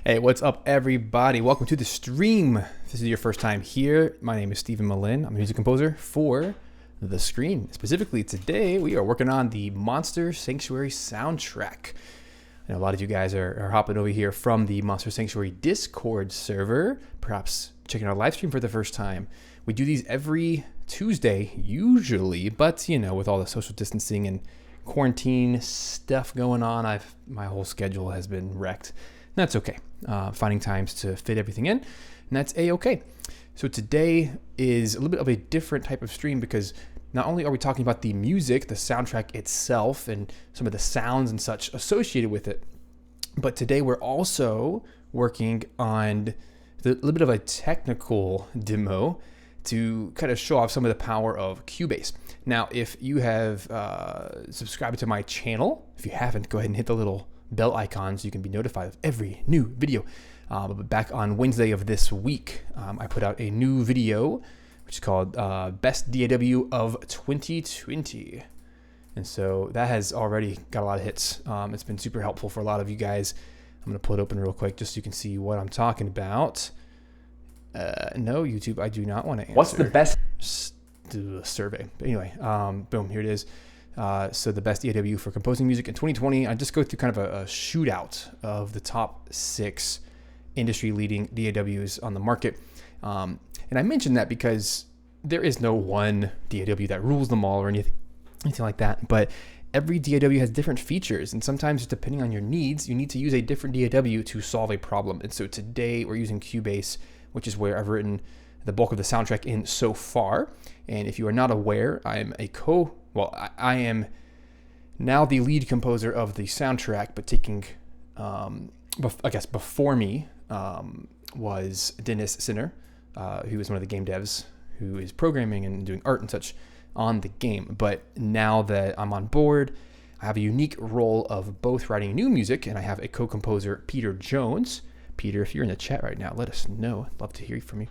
Hey, what's up, everybody? Welcome to the stream. If this is your first time here, my name is Stephen Malin. I'm a music composer for The Screen. Specifically, today we are working on the Monster Sanctuary soundtrack. I know a lot of you guys are hopping over here from the Monster Sanctuary Discord server, perhaps checking our live stream for the first time. We do these every Tuesday, usually, but you know, with all the social distancing and quarantine stuff going on, my whole schedule has been wrecked. That's okay. Finding times to fit everything in, and that's a-okay. So today is a little bit of a different type of stream because not only are we talking about the music, the soundtrack itself, and some of the sounds and such associated with it, but today we're also working on a little bit of a technical demo to kind of show off some of the power of Cubase. Now, if you have subscribed to my channel, if you haven't, go ahead and hit the little bell icon so you can be notified of every new video. But back on Wednesday of this week, I put out a new video, which is called Best DAW of 2020. And so that has already got a lot of hits. It's been super helpful for a lot of you guys. I'm going to pull it open real quick just so you can see what I'm talking about. No, YouTube, I do not want to answer. What's the best? Just do a survey. But anyway, boom, here it is. So the best DAW for composing music in 2020. I just go through kind of a shootout of the top 6 industry-leading DAWs on the market. And I mention that because there is no one DAW that rules them all or anything like that. But every DAW has different features, and sometimes depending on your needs, you need to use a different DAW to solve a problem. And so today we're using Cubase, which is where I've written the bulk of the soundtrack in so far. And if you are not aware, I am now the lead composer of the soundtrack, but taking, I guess before me was Dennis Sinner, who is one of the game devs who is programming and doing art and such on the game. But now that I'm on board, I have a unique role of both writing new music, and I have a co-composer, Peter Jones. Peter, if you're in the chat right now, let us know. I'd love to hear from you.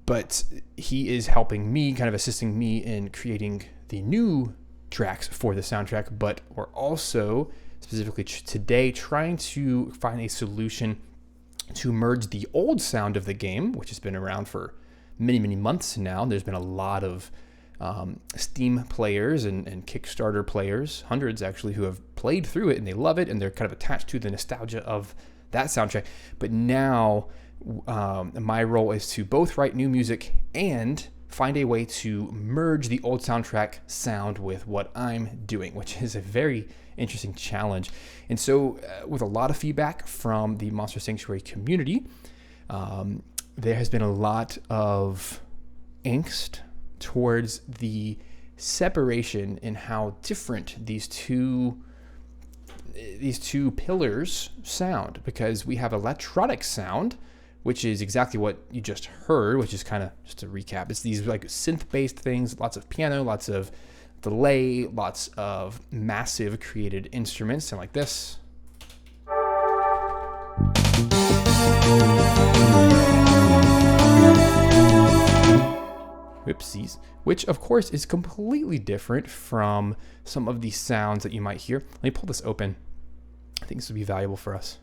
But he is helping me, kind of assisting me in creating the new tracks for the soundtrack. But we're also specifically today trying to find a solution to merge the old sound of the game, which has been around for many, many months now. There's been a lot of Steam players and Kickstarter players, hundreds actually, who have played through it and they love it and they're kind of attached to the nostalgia of that soundtrack. But now my role is to both write new music and find a way to merge the old soundtrack sound with what I'm doing, which is a very interesting challenge. And so with a lot of feedback from the Monster Sanctuary community, there has been a lot of angst towards the separation in how different these two pillars sound, because we have electronic sound, which is exactly what you just heard, which is kind of, just to recap, it's these like synth-based things, lots of piano, lots of delay, lots of massive created instruments, sound like this. Whoopsies. Which of course is completely different from some of the sounds that you might hear. Let me pull this open. I think this would be valuable for us.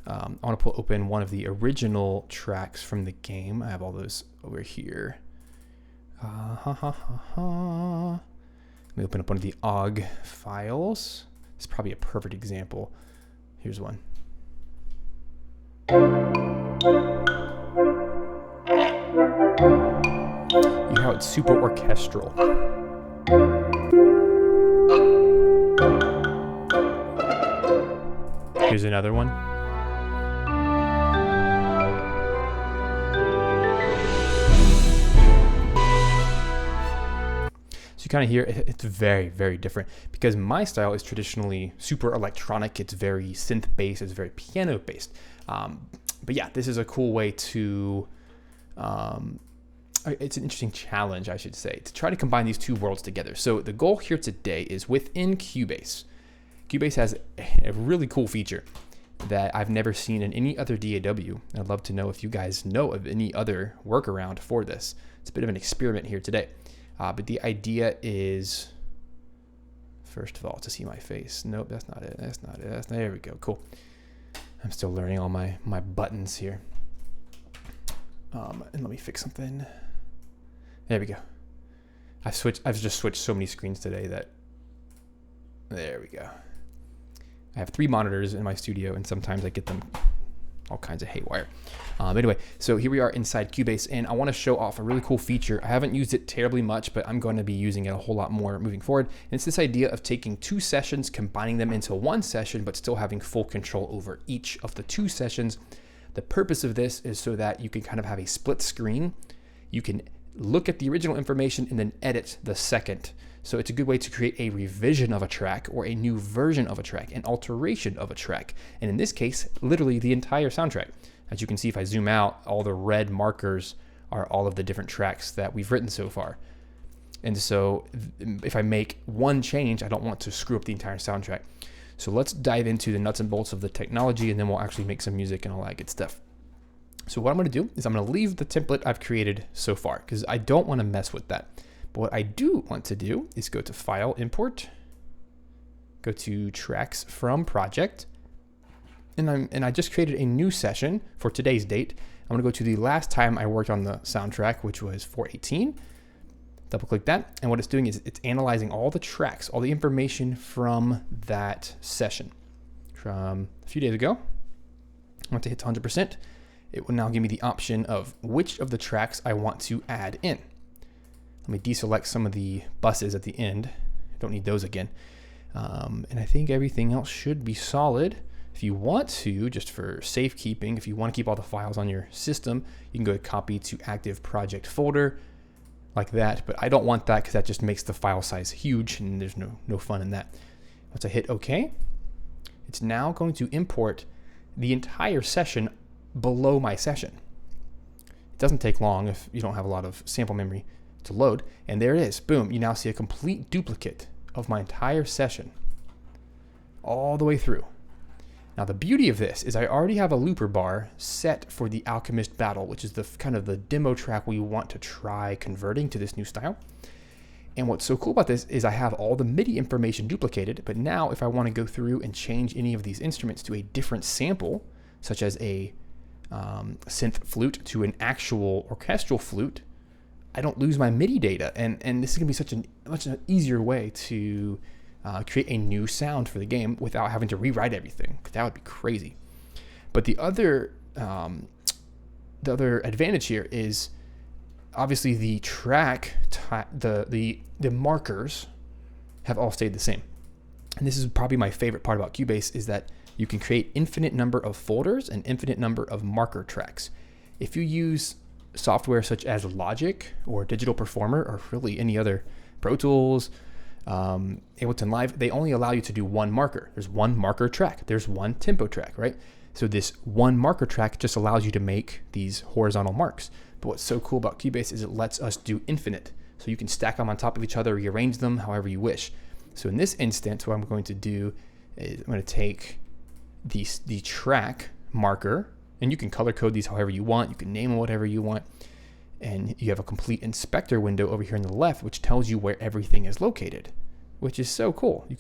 I want to pull open one of the original tracks from the game. I have all those over here. Let me open up one of the OGG files. It's probably a perfect example. Here's one. You hear how it's super orchestral. Here's another one. So you kind of hear it's very, very different, because my style is traditionally super electronic. It's very synth based. It's very piano based. But yeah, this is a cool way to, it's an interesting challenge, I should say, to try to combine these two worlds together. So the goal here today is within Cubase. Cubase has a really cool feature that I've never seen in any other DAW. I'd love to know if you guys know of any other workaround for this. It's a bit of an experiment here today. But the idea is, first of all, to see my face. Nope, that's not it. That's not it. There we go. Cool. I'm still learning all my buttons here. And let me fix something. There we go. I've just switched so many screens today that, there we go. I have 3 monitors in my studio, and sometimes I get them all kinds of haywire. Anyway, so here we are inside Cubase, and I want to show off a really cool feature. I haven't used it terribly much, but I'm going to be using it a whole lot more moving forward. And it's this idea of taking 2 sessions, combining them into 1 session, but still having full control over each of the 2 sessions. The purpose of this is so that you can kind of have a split screen. You can look at the original information and then edit the second. So it's a good way to create a revision of a track, or a new version of a track, an alteration of a track. And in this case, literally the entire soundtrack. As you can see, if I zoom out, all the red markers are all of the different tracks that we've written so far. And so if I make one change, I don't want to screw up the entire soundtrack. So let's dive into the nuts and bolts of the technology, and then we'll actually make some music and all that good stuff. So what I'm going to do is I'm going to leave the template I've created so far, because I don't want to mess with that. But what I do want to do is go to File, Import, go to Tracks from Project, and I just created a new session for today's date. I'm going to go to the last time I worked on the soundtrack, which was 4/18. Double click that, and what it's doing is it's analyzing all the tracks, all the information from that session from a few days ago. I want to hit 100%. It will now give me the option of which of the tracks I want to add in. Let me deselect some of the buses at the end. Don't need those again. And I think everything else should be solid. If you want to, just for safekeeping, if you want to keep all the files on your system, you can go to Copy to Active Project Folder, like that. But I don't want that, because that just makes the file size huge, and there's no fun in that. Once I hit OK, it's now going to import the entire session below my session. It doesn't take long if you don't have a lot of sample memory to load, and there it is. Boom, you now see a complete duplicate of my entire session all the way through. Now the beauty of this is I already have a looper bar set for the Alchemist Battle, which is the kind of the demo track we want to try converting to this new style. And what's so cool about this is I have all the MIDI information duplicated, but now if I want to go through and change any of these instruments to a different sample, such as a synth flute to an actual orchestral flute, I don't lose my MIDI data. And this is going to be much an easier way to create a new sound for the game without having to rewrite everything. That would be crazy. But the other advantage here is obviously the track, the markers have all stayed the same. And this is probably my favorite part about Cubase, is that you can create infinite number of folders and infinite number of marker tracks. If you use software such as Logic or Digital Performer, or really any other Pro Tools, Ableton Live, they only allow you to do one marker. There's one marker track. There's one tempo track, right? So this one marker track just allows you to make these horizontal marks. But what's so cool about Cubase is it lets us do infinite. So you can stack them on top of each other, rearrange them however you wish. So in this instance, what I'm going to do is I'm going to take the track marker, and you can color code these however you want. You can name them whatever you want. And you have a complete inspector window over here on the left, which tells you where everything is located, which is so cool. You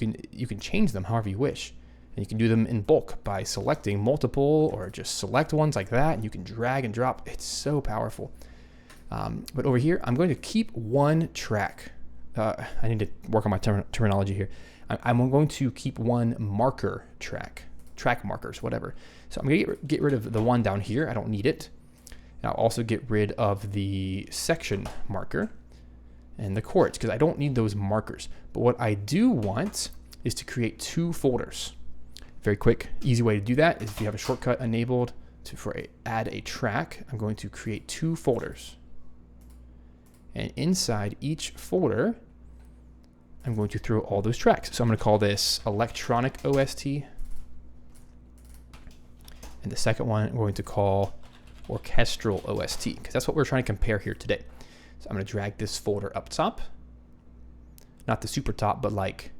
can change them however you wish. And you can do them in bulk by selecting multiple, or just select ones like that, and you can drag and drop. It's so powerful. But over here, I'm going to keep one track. I need to work on my terminology here. I'm going to keep one marker track markers, whatever. So I'm going to get rid of the one down here. I don't need it. And I'll also get rid of the section marker and the chords, because I don't need those markers. But what I do want is to create two folders. Very quick, easy way to do that is if you have a shortcut enabled add a track, I'm going to create two folders. And inside each folder, I'm going to throw all those tracks. So I'm going to call this electronic OST. And the second one I'm going to call orchestral OST, because that's what we're trying to compare here today. So I'm going to drag this folder up top, not the super top, but like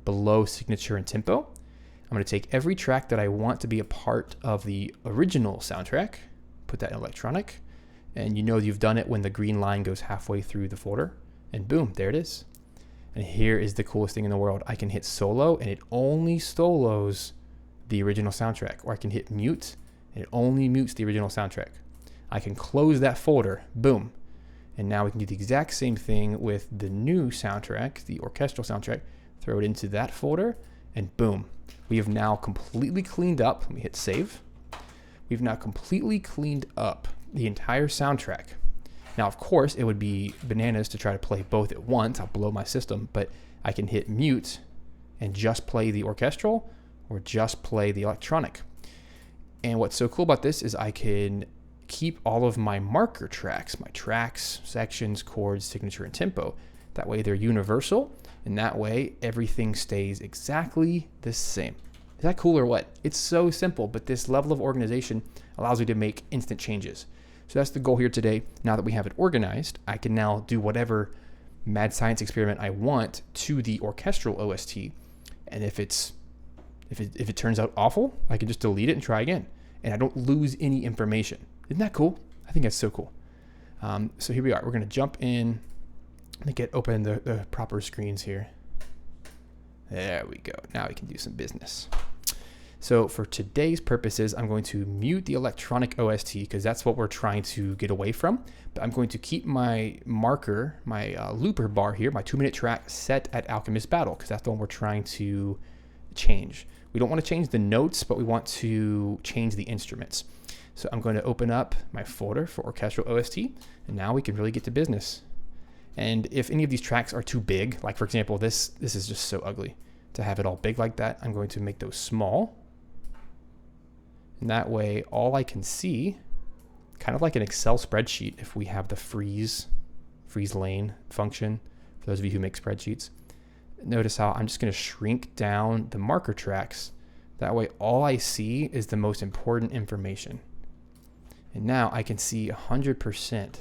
below signature and tempo. I'm going to take every track that I want to be a part of the original soundtrack, put that in electronic, and you know you've done it when the green line goes halfway through the folder, and boom, there it is. And here is the coolest thing in the world. I can hit solo, and it only solos the original soundtrack, or I can hit mute, and it only mutes the original soundtrack. I can close that folder, boom. And now we can do the exact same thing with the new soundtrack, the orchestral soundtrack, throw it into that folder, and boom. We have now completely cleaned up, let me hit save. We've now completely cleaned up the entire soundtrack. Now, of course, it would be bananas to try to play both at once. I'll blow my system, but I can hit mute and just play the orchestral or just play the electronic. And what's so cool about this is I can keep all of my marker tracks, my tracks, sections, chords, signature, and tempo. That way they're universal, and that way everything stays exactly the same. Is that cool or what? It's so simple, but this level of organization allows you to make instant changes. So that's the goal here today. Now that we have it organized, I can now do whatever mad science experiment I want to the orchestral OST. And if it turns out awful, I can just delete it and try again. And I don't lose any information. Isn't that cool? I think that's so cool. So here we are. We're going to jump in. Let me open the proper screens here. There we go. Now we can do some business. So for today's purposes, I'm going to mute the electronic OST because that's what we're trying to get away from. But I'm going to keep my marker, my looper bar here, my 2-minute track set at Alchemist Battle, because that's the one we're trying to change. We don't want to change the notes, but we want to change the instruments. So I'm going to open up my folder for orchestral OST, and now we can really get to business. And if any of these tracks are too big, like for example, this is just so ugly to have it all big like that, I'm going to make those small. And that way, all I can see, kind of like an Excel spreadsheet, if we have the freeze lane function, for those of you who make spreadsheets, notice how I'm just going to shrink down the marker tracks. That way, all I see is the most important information. And now I can see 100%.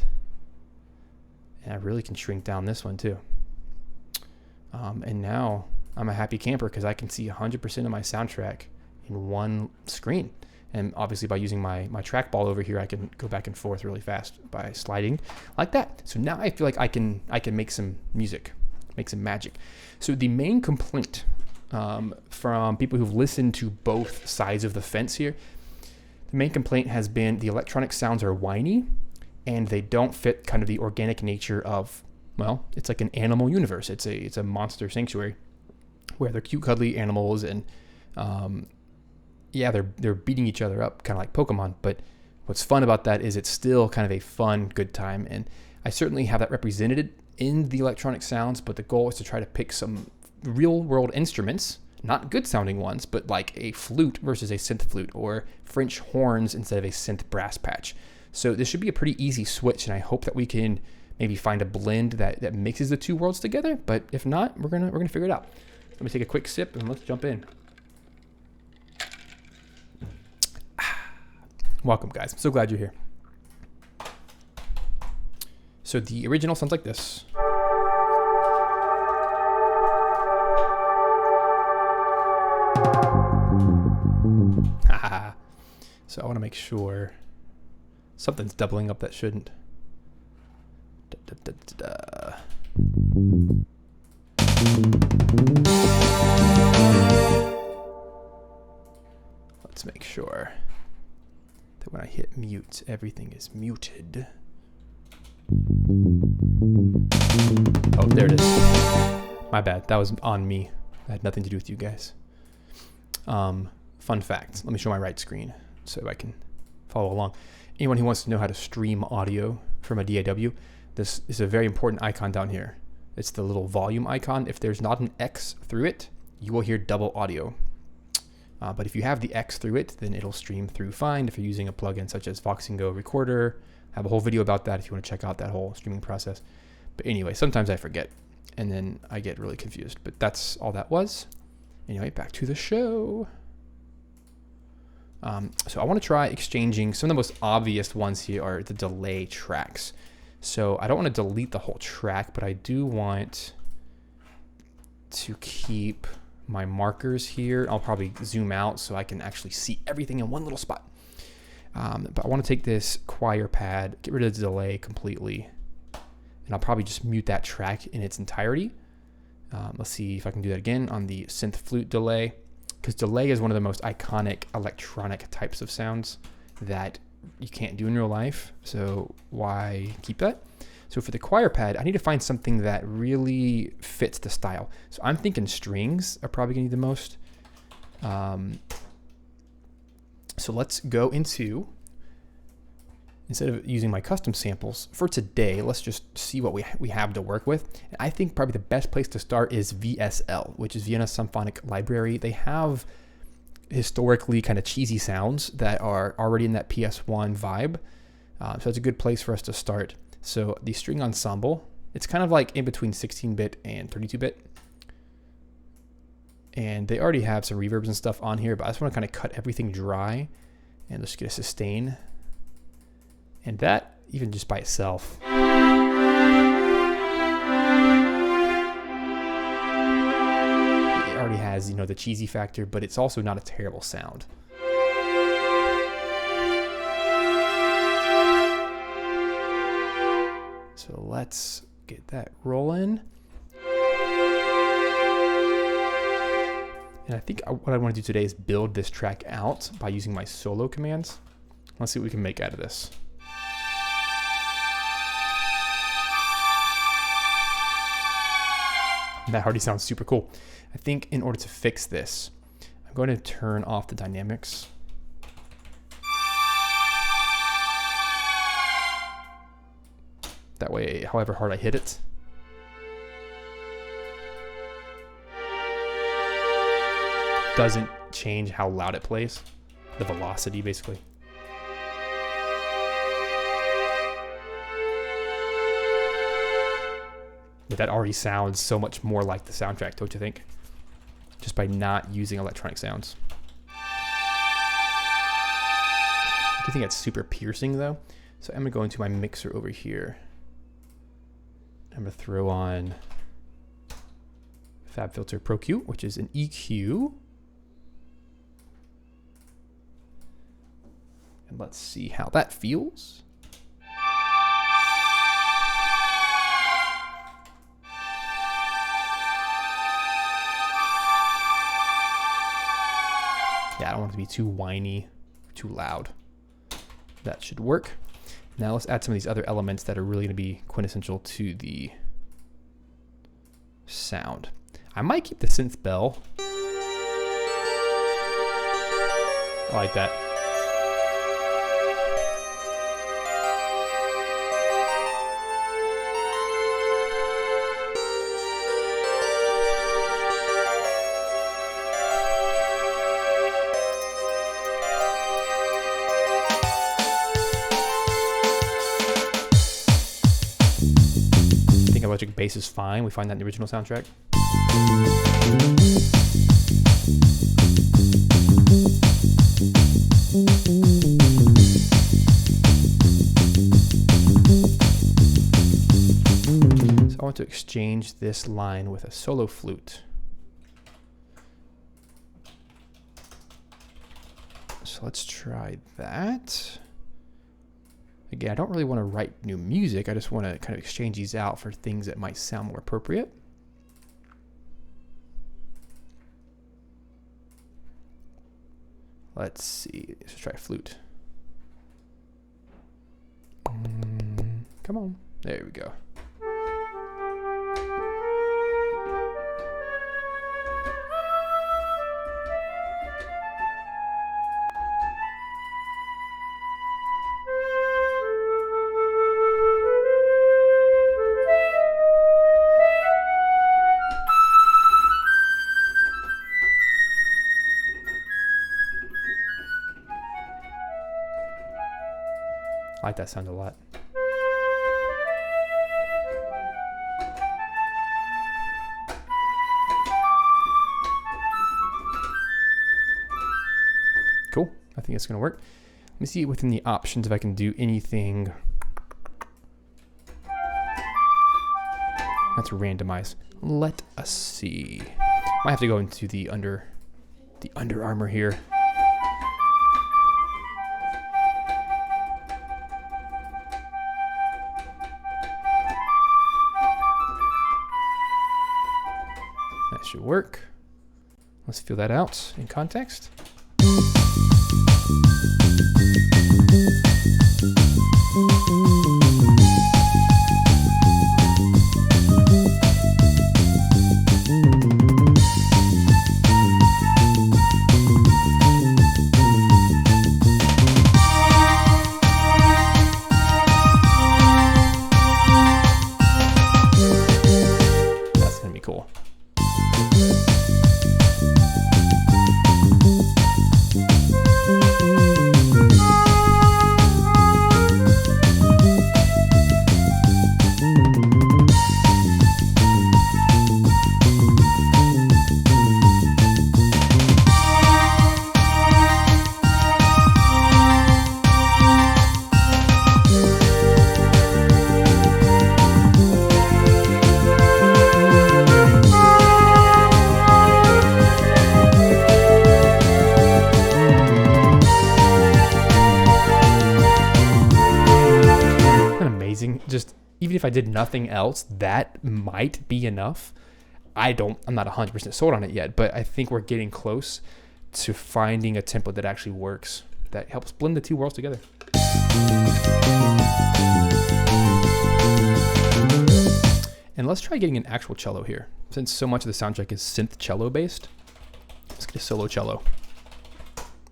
And I really can shrink down this one too. And now I'm a happy camper because I can see 100% of my soundtrack in one screen. And obviously by using my trackball over here, I can go back and forth really fast by sliding like that. So now I feel like I can make some music, make some magic. So the main complaint from people who've listened to both sides of the fence here, the main complaint has been the electronic sounds are whiny and they don't fit kind of the organic nature of, well, it's like an animal universe. It's a monster sanctuary where they're cute, cuddly animals and yeah, they're beating each other up, kind of like Pokemon. But what's fun about that is it's still kind of a fun, good time. And I certainly have that represented in the electronic sounds, but the goal is to try to pick some real world instruments, not good sounding ones, but like a flute versus a synth flute, or French horns instead of a synth brass patch. So this should be a pretty easy switch, and I hope that we can maybe find a blend that mixes the two worlds together. But if not, we're gonna figure it out. Let me take a quick sip and let's jump in. Welcome, guys. I'm so glad you're here. So the original sounds like this. So I want to make sure something's doubling up that shouldn't. Let's make sure that when I hit mute, everything is muted. Oh, there it is. My bad. That was on me. That had nothing to do with you guys. Fun fact. Let me show my right screen so I can follow along. Anyone who wants to know how to stream audio from a DAW, this is a very important icon down here. It's the little volume icon. If there's not an X through it, you will hear double audio. But if you have the X through it, then it'll stream through fine. If you're using a plugin such as Vox & Go Recorder, I have a whole video about that if you want to check out that whole streaming process. But anyway, sometimes I forget and then I get really confused. But that's all that was. Anyway, back to the show. So I want to try exchanging. Some of the most obvious ones here are the delay tracks. So I don't want to delete the whole track, but I do want to keep my markers here. I'll probably zoom out so I can actually see everything in one little spot. But I want to take this choir pad, get rid of the delay completely, and I'll probably just mute that track in its entirety. Let's see if I can do that again on the synth flute delay, because delay is one of the most iconic electronic types of sounds that you can't do in real life, so why keep that? So for the choir pad, I need to find something that really fits the style. So I'm thinking strings are probably gonna need the most. So let's go into, instead of using my custom samples, for today, let's just see what we have to work with. And I think probably the best place to start is VSL, which is Vienna Symphonic Library. They have historically kind of cheesy sounds that are already in that PS1 vibe. So it's a good place for us to start. So the string ensemble, it's kind of like in between 16-bit and 32-bit. And they already have some reverbs and stuff on here, but I just want to kind of cut everything dry and let's get a sustain. And that, even just by itself, it already has, you know, the cheesy factor, but it's also not a terrible sound. So let's get that rolling. And I think what I want to do today is build this track out by using my solo commands. Let's see what we can make out of this. That already sounds super cool. I think in order to fix this, I'm going to turn off the dynamics. That way, however hard I hit it, doesn't change how loud it plays. The velocity, basically. But that already sounds so much more like the soundtrack, don't you think? Just by not using electronic sounds. I do think that's super piercing though. So I'm gonna go into my mixer over here. I'm gonna throw on FabFilter Pro Q, which is an EQ. And let's see how that feels. Yeah, I don't want it to be too whiny, too loud. That should work. Now let's add some of these other elements that are really going to be quintessential to the sound. I might keep the synth bell. I like that. bass is fine. We find that in the original soundtrack. So I want to exchange this line with a solo flute. So let's try that. Again, I don't really want to write new music. I just want to kind of exchange these out for things that might sound more appropriate. Let's see. Let's try flute. Come on. There we go. I like that sound a lot. Cool. I think it's going to work. Let me see within the options if I can do anything. That's randomized. Let us see. Might have to go into the Under Armour here. That should work. Let's feel that out in context. That's gonna be cool. Just even if I did nothing else, that might be enough. I'm not 100% sold on it yet, but I think we're getting close to finding a template that actually works, that helps blend the two worlds together. And let's try getting an actual cello here. Since so much of the soundtrack is synth cello based, let's get a solo cello.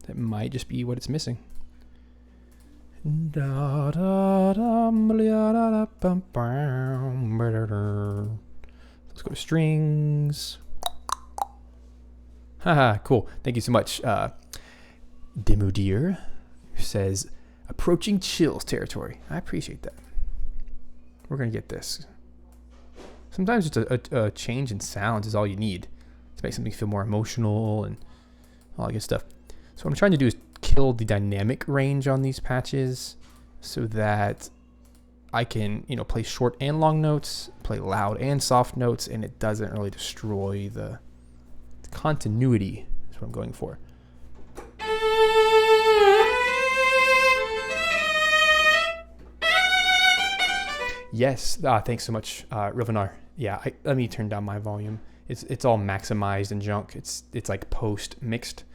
That might just be what it's missing. Let's go to strings. Haha, cool. Thank you so much. Demudir says, approaching chills territory. I appreciate that. We're going to get this. Sometimes just a change in sounds is all you need to make something feel more emotional and all that good stuff. So what I'm trying to do is kill the dynamic range on these patches so that I can, play short and long notes, play loud and soft notes, and it doesn't really destroy the continuity. Is what I'm going for. Yes, thanks so much, Rivanar. Yeah, let me turn down my volume. It's all maximized and junk. It's like post mixed.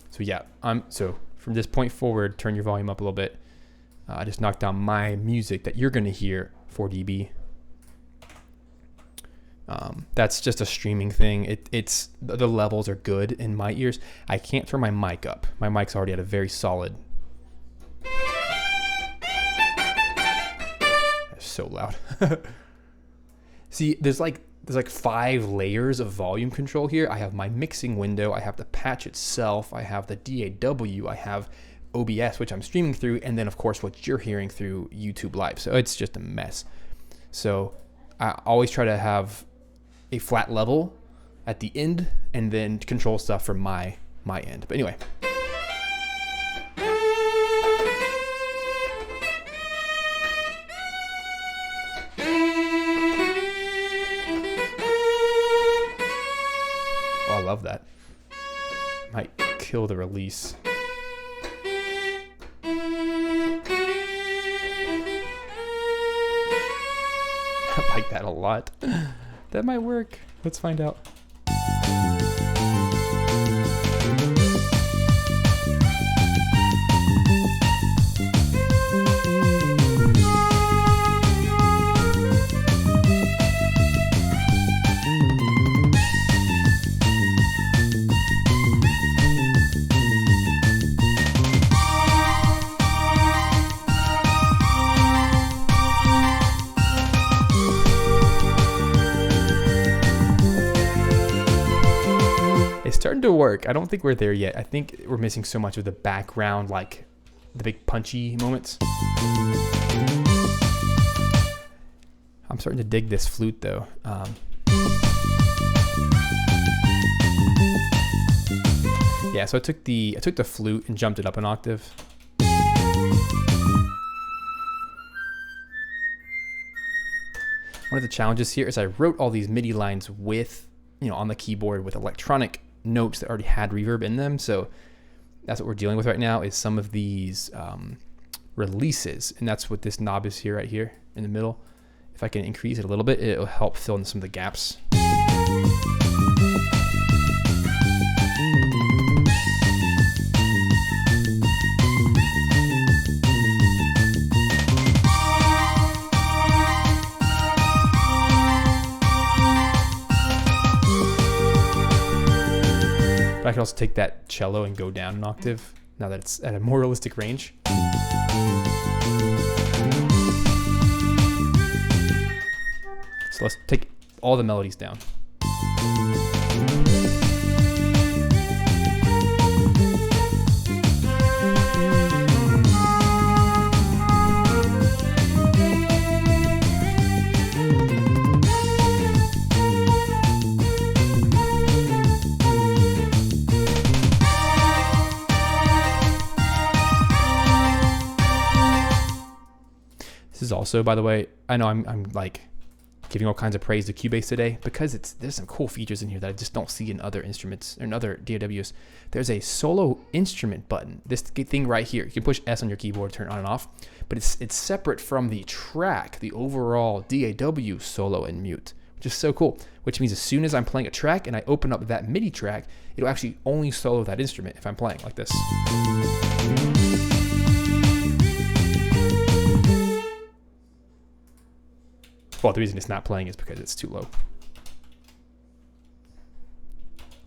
So yeah, so from this point forward, turn your volume up a little bit. I just knocked down my music that you're going to hear 4 dB. That's just a streaming thing. It's the levels are good in my ears. I can't turn my mic up. My mic's already at a very solid. That's so loud. See, there's like 5 layers of volume control here. I have my mixing window, I have the patch itself, I have the DAW, I have OBS, which I'm streaming through, and then of course what you're hearing through YouTube Live. So it's just a mess. So I always try to have a flat level at the end and then control stuff from my end. But anyway. Oh, I love that. Might kill the release. I like that a lot. That might work. Let's find out. Starting to work. I don't think we're there yet. I think we're missing so much of the background, like the big punchy moments. I'm starting to dig this flute though. Yeah, so I took the flute and jumped it up an octave. One of the challenges here is I wrote all these MIDI lines with, on the keyboard with electronic notes that already had reverb in them. So that's what we're dealing with right now, is some of these releases. And that's what this knob is here, right here in the middle. If I can increase it a little bit, it'll help fill in some of the gaps. But I can also take that cello and go down an octave now that it's at a more realistic range. So let's take all the melodies down. This is also, by the way, I know I'm like giving all kinds of praise to Cubase today because there's some cool features in here that I just don't see in other instruments or in other DAWs. There's a solo instrument button. This thing right here, you can push S on your keyboard, turn it on and off, but it's separate from the track, the overall DAW solo and mute, which is so cool. Which means as soon as I'm playing a track and I open up that MIDI track, it'll actually only solo that instrument if I'm playing like this. Well, the reason it's not playing is because it's too low.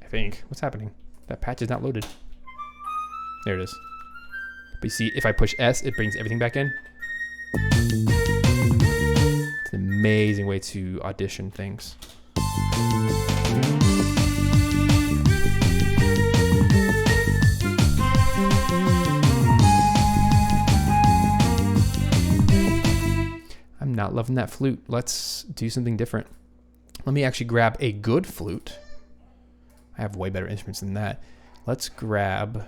I think. What's happening? That patch is not loaded. There it is. But you see, if I push S, it brings everything back in. It's an amazing way to audition things. I'm not loving that flute. Let's do something different. Let me actually grab a good flute. I have way better instruments than that. Let's grab,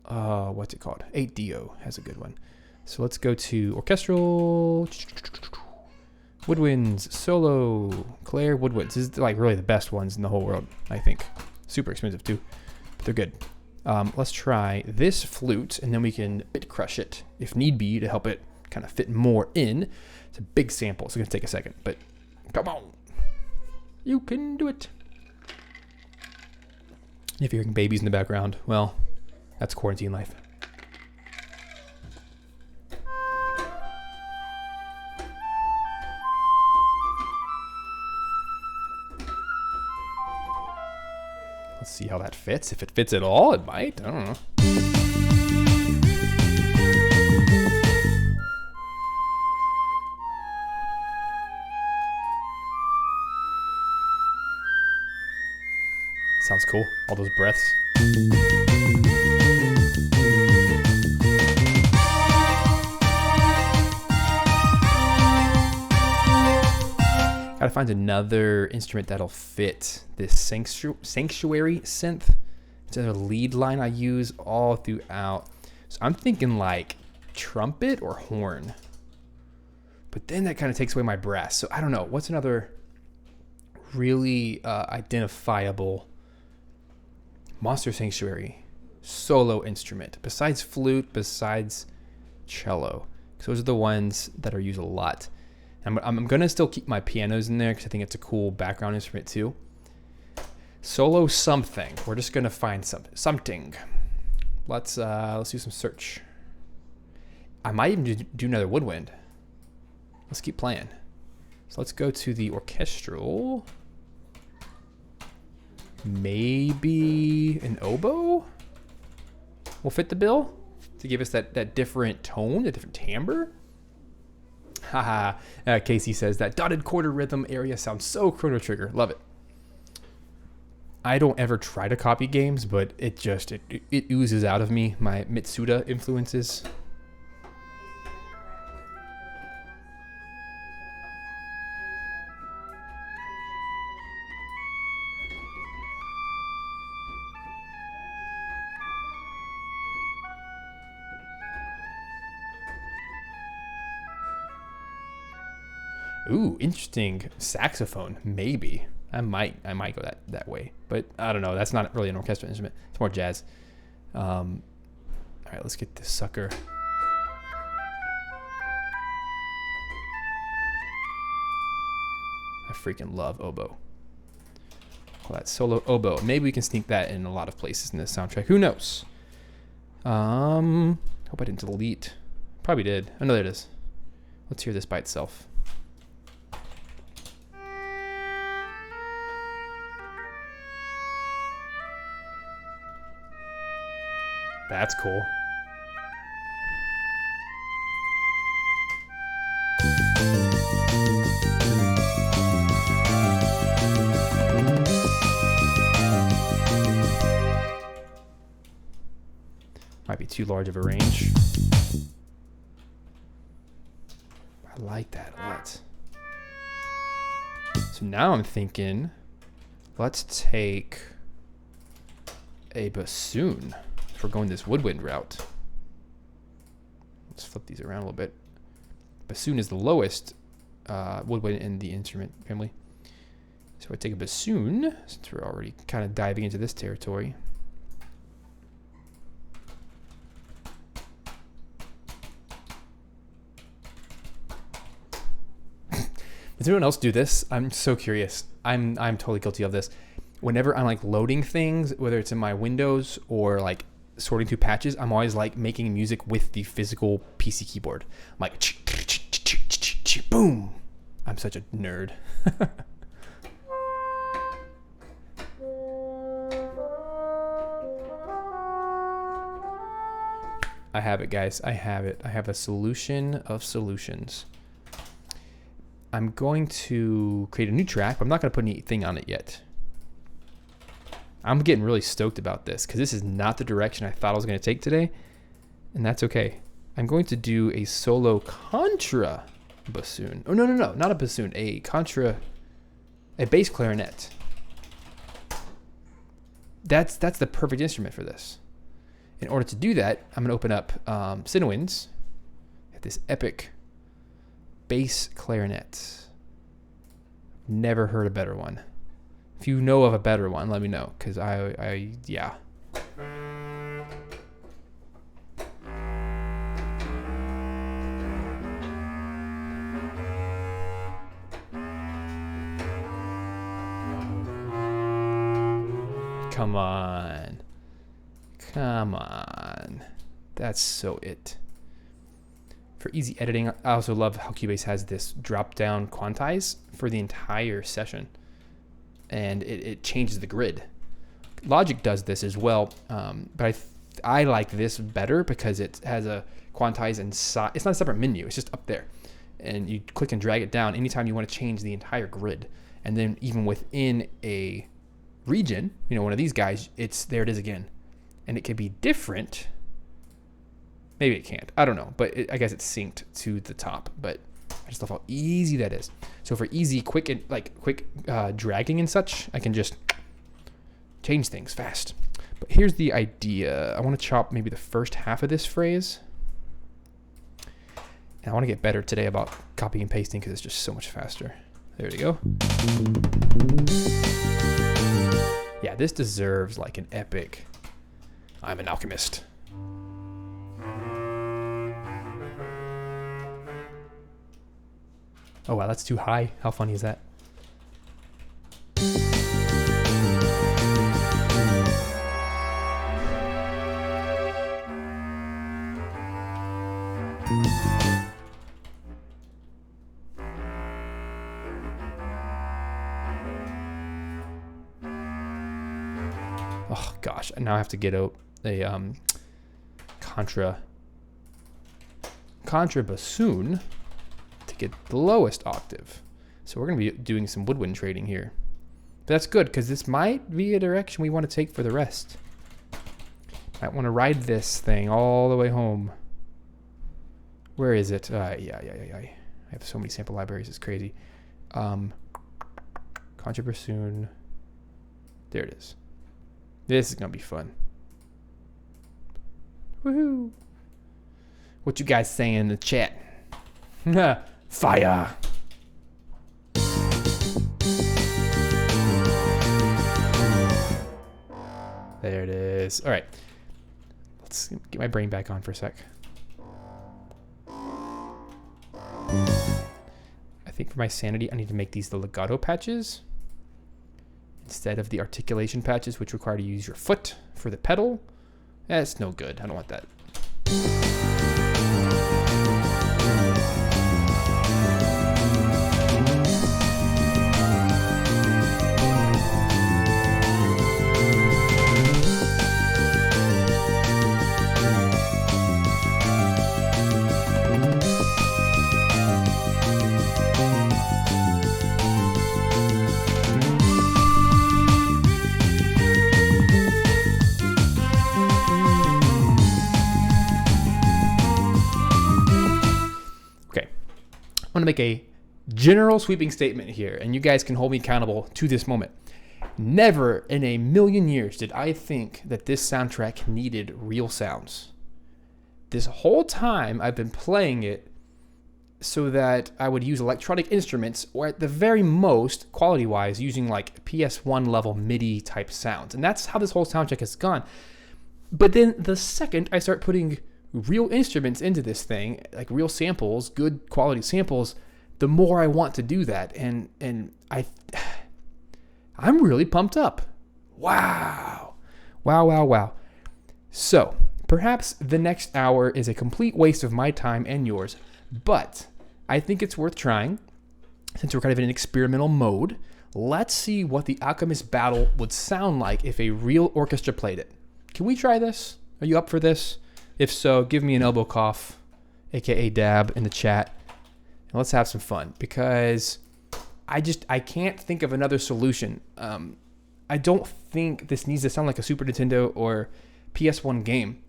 what's it called? 8Dio has a good one. So let's go to Orchestral, Woodwinds, Solo, Claire, Woodwinds. This is like really the best ones in the whole world, I think. Super expensive too, but they're good. Let's try this flute, and then we can bit crush it if need be to help it kind of fit more in. It's a big sample, so it's gonna take a second, but come on. You can do it. If you're hearing babies in the background, well, that's quarantine life. Let's see how that fits. If it fits at all, it might. I don't know. Sounds cool. All those breaths. find another instrument that'll fit this sanctuary synth. It's a lead line I use all throughout. So I'm thinking like trumpet or horn. But then that kind of takes away my brass. So I don't know. What's another really identifiable Monster Sanctuary solo instrument besides flute, besides cello? Because those are the ones that are used a lot. I'm going to still keep my pianos in there because I think it's a cool background instrument too. Solo something. We're just going to find something. Let's do some search. I might even do another woodwind. Let's keep playing. So let's go to the orchestral. Maybe an oboe will fit the bill to give us that different tone, a different timbre. Haha. Casey says that dotted quarter rhythm area sounds so Chrono Trigger. Love it. I don't ever try to copy games, but it oozes out of me, my Mitsuda influences. Ooh, interesting. Saxophone, maybe. I might go that way, but I don't know. That's not really an orchestral instrument. It's more jazz. All right, let's get this sucker. I freaking love oboe. Well, that solo oboe. Maybe we can sneak that in a lot of places in this soundtrack. Who knows? Hope I didn't delete. Probably did. Oh no, there it is. Let's hear this by itself. That's cool. Might be too large of a range. I like that a lot. So now I'm thinking, let's take a bassoon. If we're going this woodwind route. Let's flip these around a little bit. Bassoon is the lowest woodwind in the instrument family. So I take a bassoon, since we're already kind of diving into this territory. Does anyone else do this? I'm so curious. I'm totally guilty of this. Whenever I'm like loading things, whether it's in my Windows or like sorting through patches, I'm always like making music with the physical PC keyboard. I'm like, boom. I'm such a nerd. I have it, guys. I have it. I have a solution of solutions. I'm going to create a new track, but I'm not going to put anything on it yet. I'm getting really stoked about this because this is not the direction I thought I was going to take today, and that's okay. I'm going to do a solo contra bassoon. Oh, no, not a bassoon, a bass clarinet. That's the perfect instrument for this. In order to do that, I'm going to open up Cinewinds. Have this epic bass clarinet. Never heard a better one. If you know of a better one, let me know, because yeah. Come on. Come on. That's so it. For easy editing, I also love how Cubase has this drop-down quantize for the entire session. And it changes the grid. Logic does this as well, but I like this better because it has a quantize inside. It's not a separate menu, it's just up there. And you click and drag it down anytime you want to change the entire grid. And then even within a region, one of these guys, there it is again. And it can be different. Maybe it can't. I don't know. But I guess it's synced to the top. But I just love how easy that is. So for easy, quick dragging and such, I can just change things fast. But here's the idea. I want to chop maybe the first half of this phrase. And I want to get better today about copying and pasting because it's just so much faster. There we go. Yeah, this deserves like an epic I'm an alchemist. Oh wow, that's too high. How funny is that? Oh gosh, now I have to get a contra bassoon to get the lowest octave. So we're going to be doing some woodwind trading here. But that's good because this might be a direction we want to take for the rest. Might want to ride this thing all the way home. Where is it? Yeah. I have so many sample libraries, it's crazy. Contra bassoon. There it is. This is going to be fun. Woohoo. What you guys saying in the chat? Fire. There it is. All right. Let's get my brain back on for a sec. I think for my sanity, I need to make these the legato patches instead of the articulation patches, which require to use your foot for the pedal. That's no good. I don't want that. I'm going to make a general sweeping statement here, and you guys can hold me accountable to this moment. Never in a million years did I think that this soundtrack needed real sounds. This whole time I've been playing it so that I would use electronic instruments, or at the very most, quality-wise, using like PS1 level MIDI type sounds. And that's how this whole soundtrack has gone. But then the second I start putting real instruments into this thing, like real samples, good quality samples, the more I want to do that. And I'm really pumped up. Wow. So perhaps the next hour is a complete waste of my time and yours, but I think it's worth trying. Since we're kind of in an experimental mode, let's see what the Alchemist battle would sound like if a real orchestra played it. Can we try this? Are you up for this? If so, give me an elbow cough, aka dab, in the chat, and let's have some fun, because I can't think of another solution. I don't think this needs to sound like a Super Nintendo or PS1 game.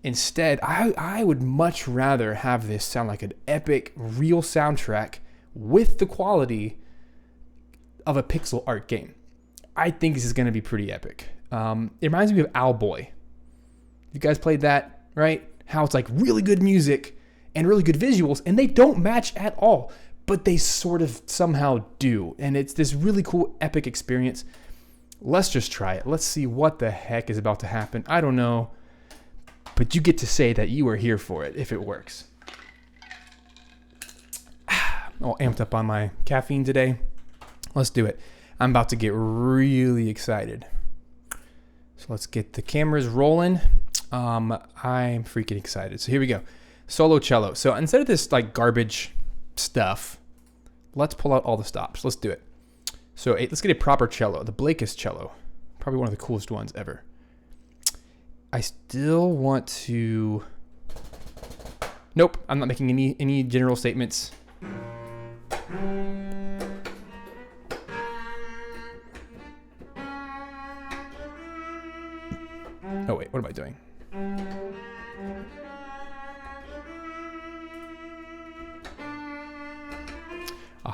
Instead, I would much rather have this sound like an epic, real soundtrack with the quality of a pixel art game. I think this is going to be pretty epic. It reminds me of Owlboy. You guys played that? Right? How it's like really good music and really good visuals, and they don't match at all, but they sort of somehow do. And it's this really cool, epic experience. Let's just try it. Let's see what the heck is about to happen. I don't know, but you get to say that you are here for it if it works. All amped up on my caffeine today. Let's do it. I'm about to get really excited. So let's get the cameras rolling. I'm freaking excited. So here we go. Solo cello. So instead of this like garbage stuff, let's pull out all the stops. Let's do it. So let's get a proper cello, the Blakist cello. Probably one of the coolest ones ever. I still want to... Nope, I'm not making any general statements. Oh wait, what am I doing?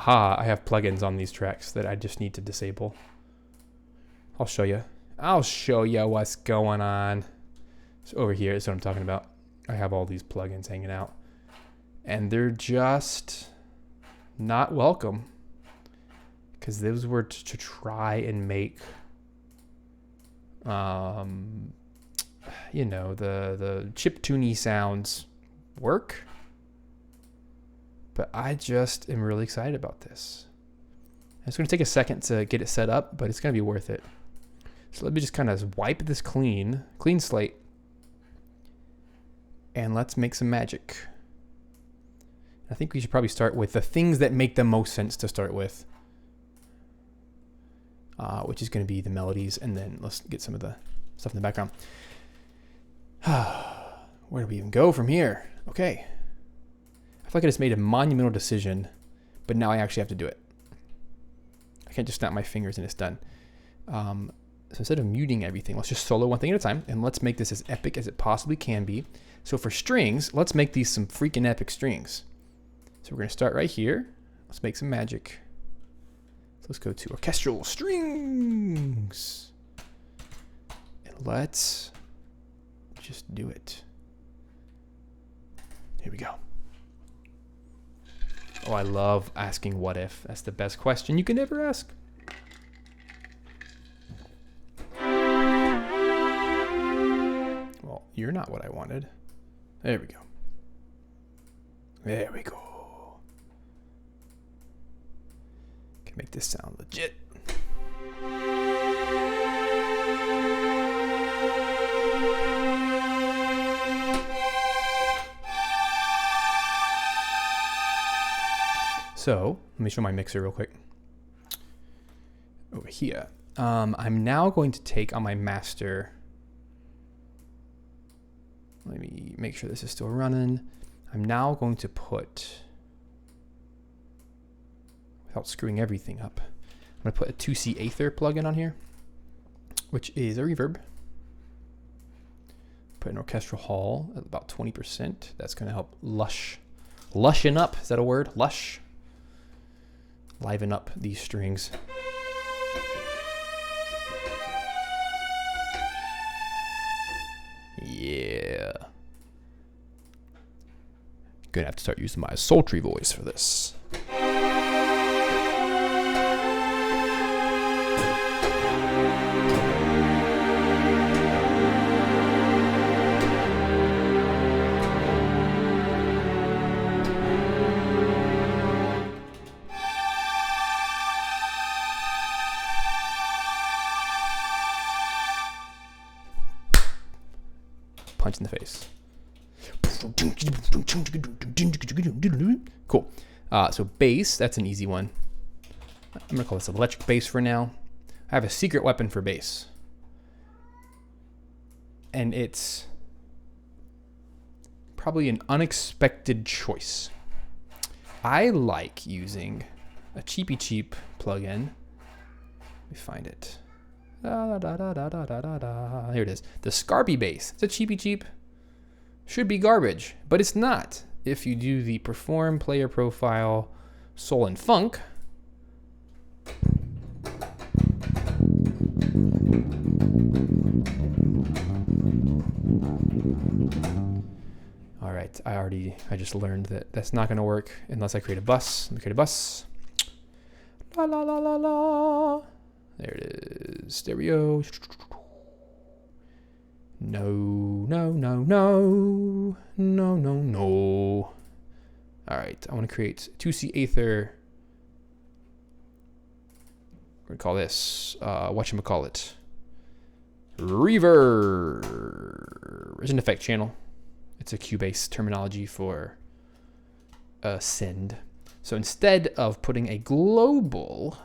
Aha, I have plugins on these tracks that I just need to disable. I'll show you. I'll show you what's going on. So over here is what I'm talking about. I have all these plugins hanging out. And they're just not welcome. Because those were to try and make, you know, the chiptune sounds work. But I just am really excited about this. It's going to take a second to get it set up, but it's going to be worth it. So let me just kind of wipe this clean slate. And let's make some magic. I think we should probably start with the things that make the most sense to start with. Which is going to be the melodies, and then let's get some of the stuff in the background. Where do we even go from here? Okay. I feel like I just made a monumental decision, but now I actually have to do it. I can't just snap my fingers and it's done. So instead of muting everything, let's just solo one thing at a time, and let's make this as epic as it possibly can be. So for strings, let's make these some freaking epic strings. So we're going to start right here. Let's make some magic. So let's go to orchestral strings. And let's just do it. Here we go. Oh, I love asking what if. That's the best question you can ever ask. Well, you're not what I wanted. There we go. There we go. Can make this sound legit. So let me show my mixer real quick. Over here. I'm now going to take on my master. Let me make sure this is still running. I'm now going to put, without screwing everything up, I'm going to put a 2C Aether plugin on here, which is a reverb. Put an orchestral hall at about 20%. That's going to help lushen up. Is that a word? Lush. Liven up these strings. Yeah. Gonna have to start using my sultry voice for this. Punch in the face. Cool. So bass, that's an easy one. I'm gonna call this electric bass for now. I have a secret weapon for bass. And it's probably an unexpected choice. I like using a cheap plugin. Let me find it. Here it is. The Scarpy bass. It's a cheap. Should be garbage, but it's not. If you do the perform player profile soul and funk, all right, I just learned that that's not going to work unless I create a bus. Let me create a bus. La la la la la. There it is. Stereo. No. All right, I want to create 2C Aether. We're going to call this, whatchamacallit, reverb. It's an effect channel. It's a Cubase terminology for send. So instead of putting a global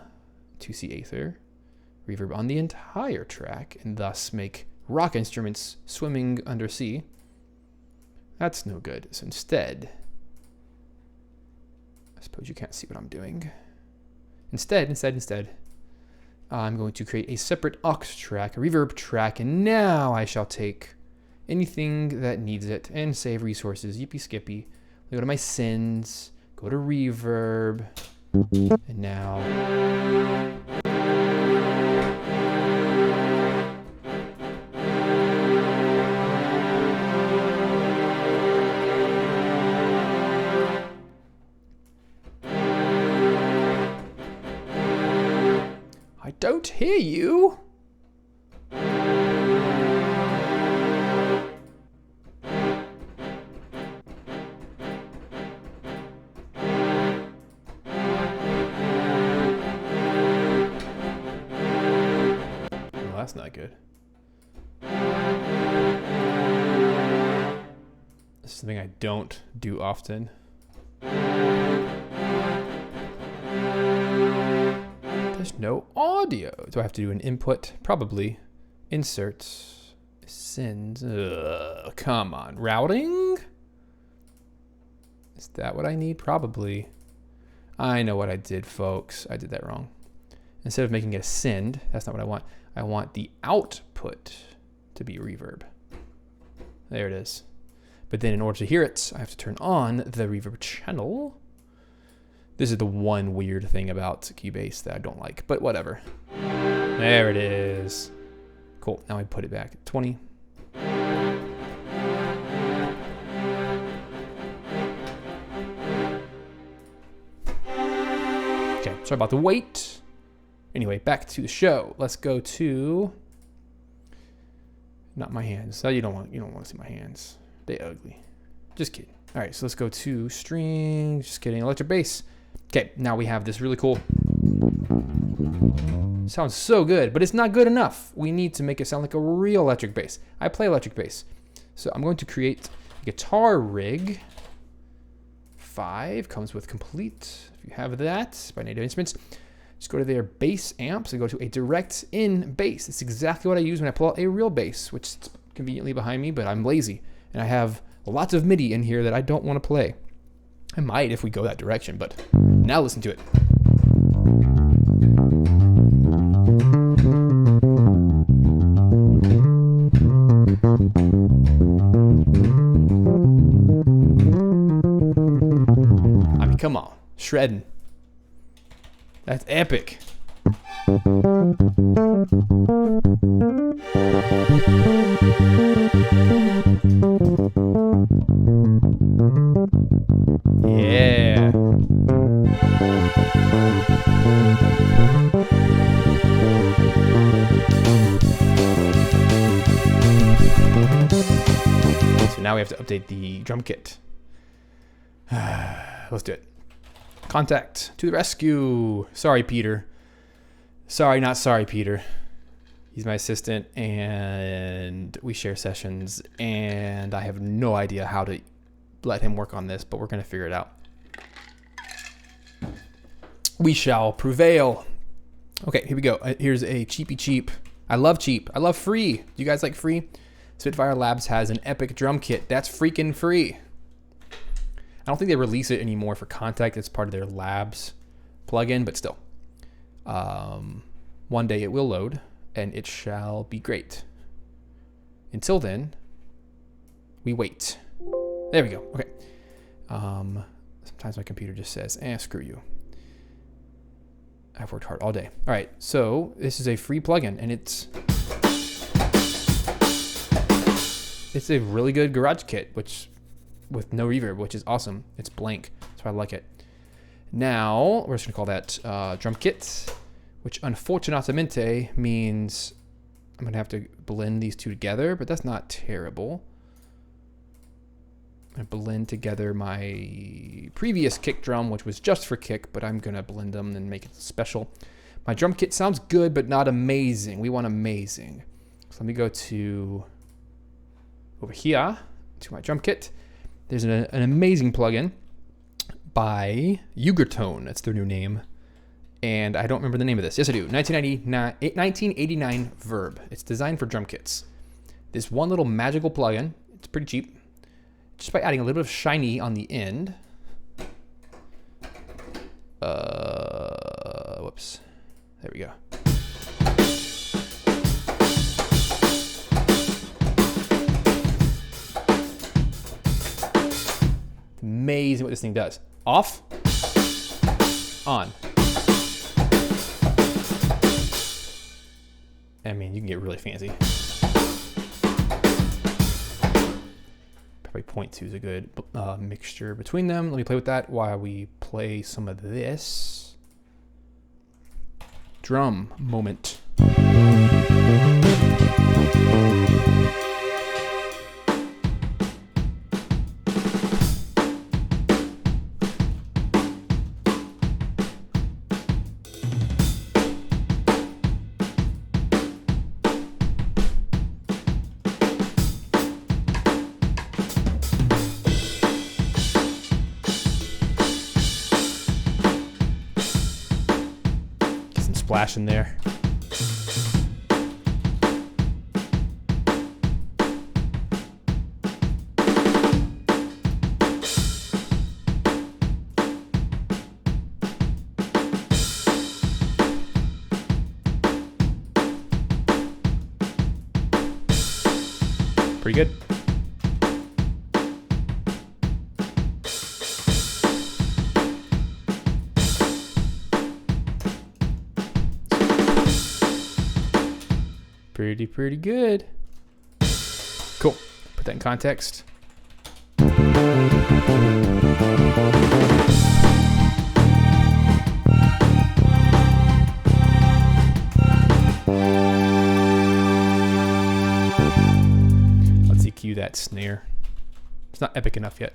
2C Aether reverb on the entire track and thus make rock instruments swimming under sea, that's no good. So instead, I suppose you can't see what I'm doing. Instead, I'm going to create a separate aux track, a reverb track, and now I shall take anything that needs it and save resources. Yippee skippy. Go to my sends, go to reverb. And now. I don't hear you. That's not good. This is something I don't do often. There's no audio. Do I have to do an input? Probably. Insert. Send. Come on. Routing? Is that what I need? Probably. I know what I did, folks. I did that wrong. Instead of making it a send, that's not what I want. I want the output to be reverb. There it is. But then in order to hear it, I have to turn on the reverb channel. This is the one weird thing about Cubase that I don't like, but whatever. There it is. Cool, now I put it back at 20. Okay, sorry about the wait. Anyway, back to the show. Let's go to, not my hands. So you don't want to see my hands. They ugly. Just kidding. All right, so let's go to strings. Just kidding. Electric bass. Okay, now we have this really cool. Sounds so good, but it's not good enough. We need to make it sound like a real electric bass. I play electric bass, so I'm going to create a guitar rig. 5 comes with complete. If you have that by Native Instruments. Just go to their bass amps and go to a direct in bass. It's exactly what I use when I pull out a real bass, which is conveniently behind me, but I'm lazy. And I have lots of MIDI in here that I don't want to play. I might if we go that direction, but now listen to it. I mean, come on, shredding. That's epic. Yeah. So now we have to update the drum kit. Let's do it. Contact to the rescue. Sorry, Peter. Sorry, not sorry, Peter. He's my assistant and we share sessions and I have no idea how to let him work on this, but we're going to figure it out. We shall prevail. Okay, here we go. Here's a cheapy cheap. I love cheap. I love free. Do you guys like free? Spitfire Labs has an epic drum kit. That's freaking free. I don't think they release it anymore for Contact. It's part of their Labs plugin, but still. One day it will load, and it shall be great. Until then, we wait. There we go. Okay. Sometimes my computer just says, screw you. I've worked hard all day. All right, so this is a free plugin, and it's a really good garage kit, with no reverb, which is awesome. It's blank, so I like it. Now, we're just gonna call that drum kit, which unfortunatamente means I'm gonna have to blend these two together, but that's not terrible. I'm gonna blend together my previous kick drum, which was just for kick, but I'm gonna blend them and make it special. My drum kit sounds good, but not amazing. We want amazing. So let me go to over here to my drum kit. There's an amazing plugin by Ugertone. That's their new name. And I don't remember the name of this. Yes, I do. 1989 Verb. It's designed for drum kits. This one little magical plugin. It's pretty cheap. Just by adding a little bit of shiny on the end. Whoops. There we go. Amazing what this thing does. Off, on. I mean, you can get really fancy. Probably 0.2 is a good mixture between them. Let me play with that while we play some of this drum moment. Splash in there. Pretty good. Pretty good. Cool. Put that in context. Let's EQ that snare. It's not epic enough yet.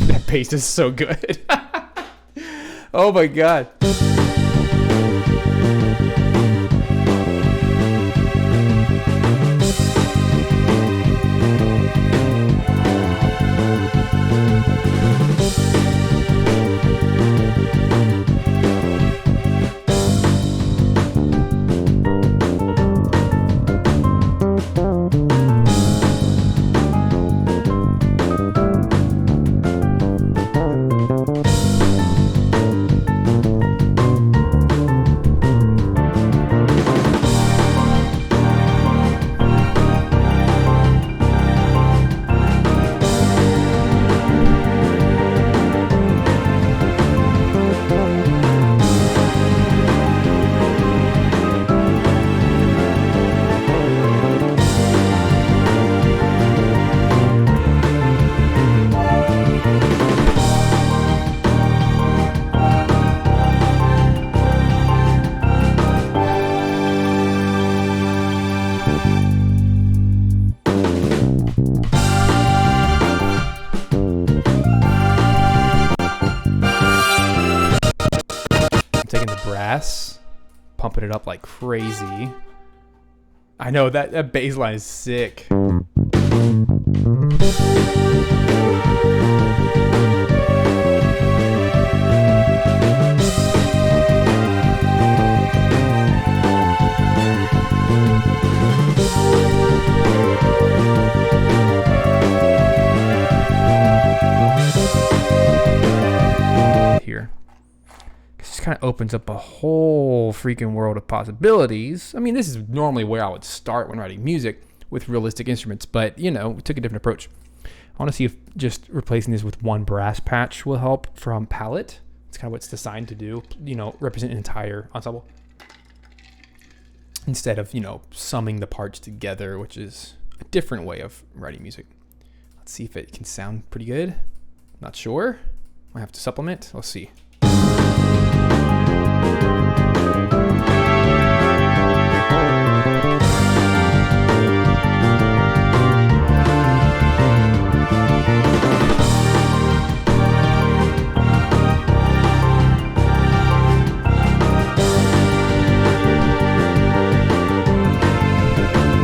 That bass is so good. Oh my god. Pumping it up like crazy. I know that bass line is sick. Here. Kind of opens up a whole freaking world of possibilities. I mean, this is normally where I would start when writing music with realistic instruments, but you know, we took a different approach. I want to see if just replacing this with one brass patch will help from palette. It's kind of what it's designed to do, you know, represent an entire ensemble instead of, you know, summing the parts together, which is a different way of writing music. Let's see if it can sound pretty good. Not sure. I have to supplement. Let's see.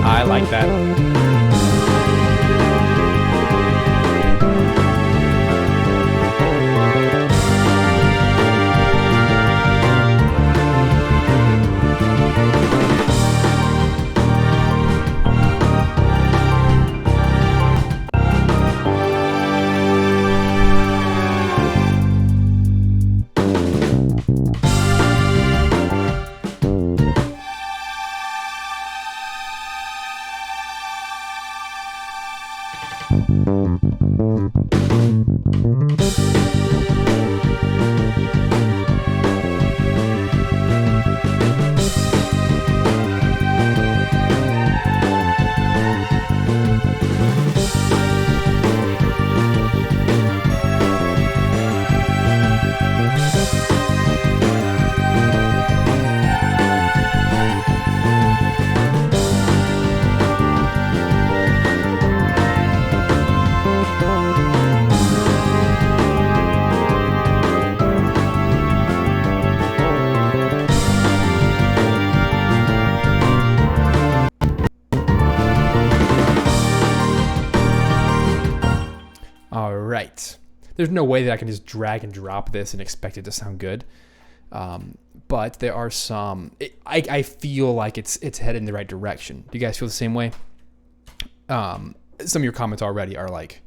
I like that. right. There's no way that I can just drag and drop this and expect it to sound good. But there are some. I feel like it's headed in the right direction. Do you guys feel the same way? Some of your comments already are like,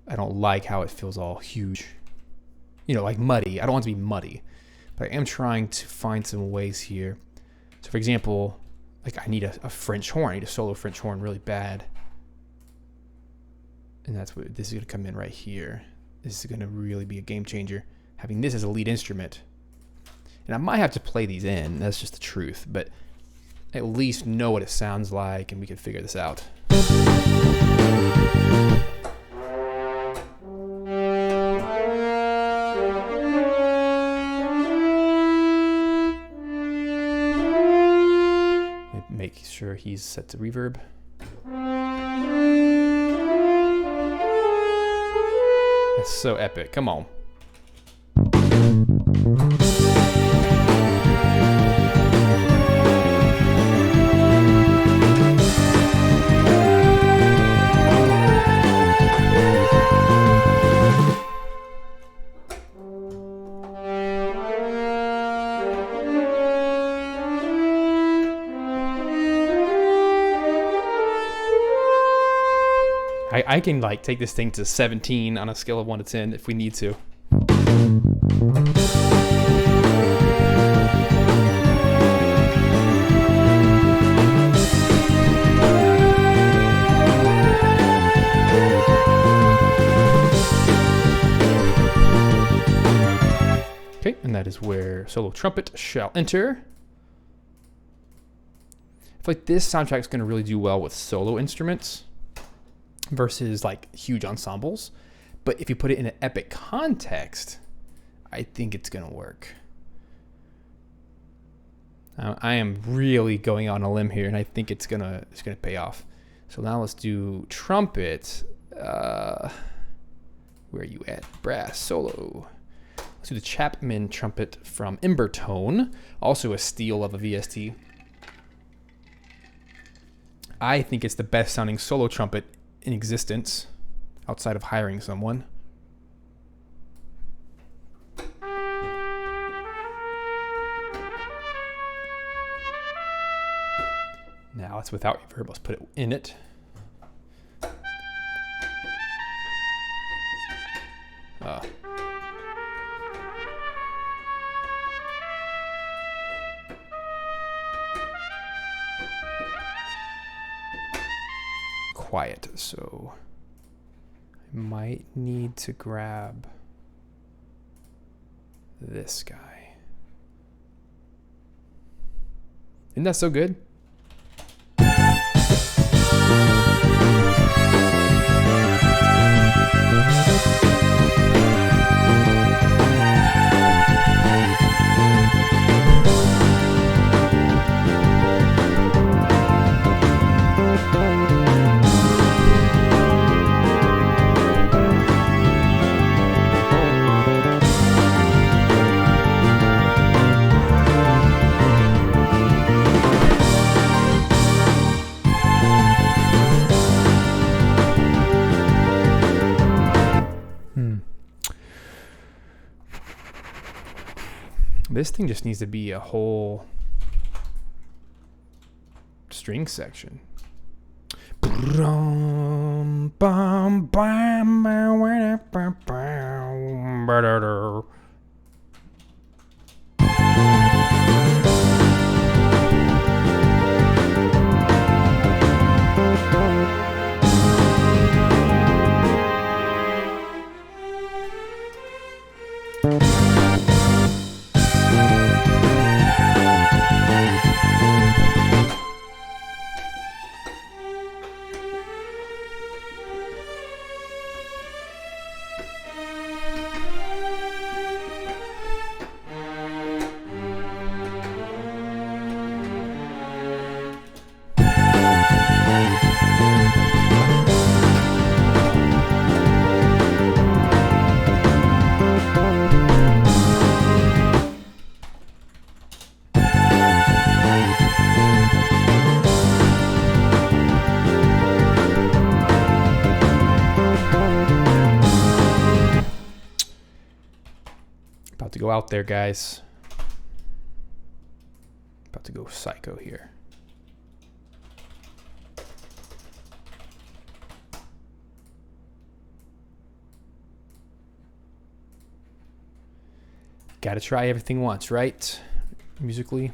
I don't like how it feels all huge. You know, like muddy. I don't want it to be muddy. But I am trying to find some ways here. So, for example, like I need a French horn. I need a solo French horn really bad. And that's what this is going to come in right here. This is going to really be a game changer. Having this as a lead instrument. And I might have to play these in. That's just the truth. But at least know what it sounds like and we can figure this out. Make sure he's set to reverb. That's so epic. Come on. I can like take this thing to 17 on a scale of 1 to 10 if we need to. Okay, and that is where solo trumpet shall enter. I feel like this soundtrack is going to really do well with solo instruments versus like huge ensembles. But if you put it in an epic context, I think it's going to work. I am really going on a limb here, and I think it's gonna pay off. So now let's do trumpet. Where are you at? Brass solo. Let's do the Chapman trumpet from Embertone, also a steal of a VST. I think it's the best sounding solo trumpet in existence outside of hiring someone. Now it's without reverb. Let's put it in it. Quiet, so I might need to grab this guy. Isn't that so good? This thing just needs to be a whole string section. to go out there, guys. About to go psycho here. Gotta try everything once, right? Musically.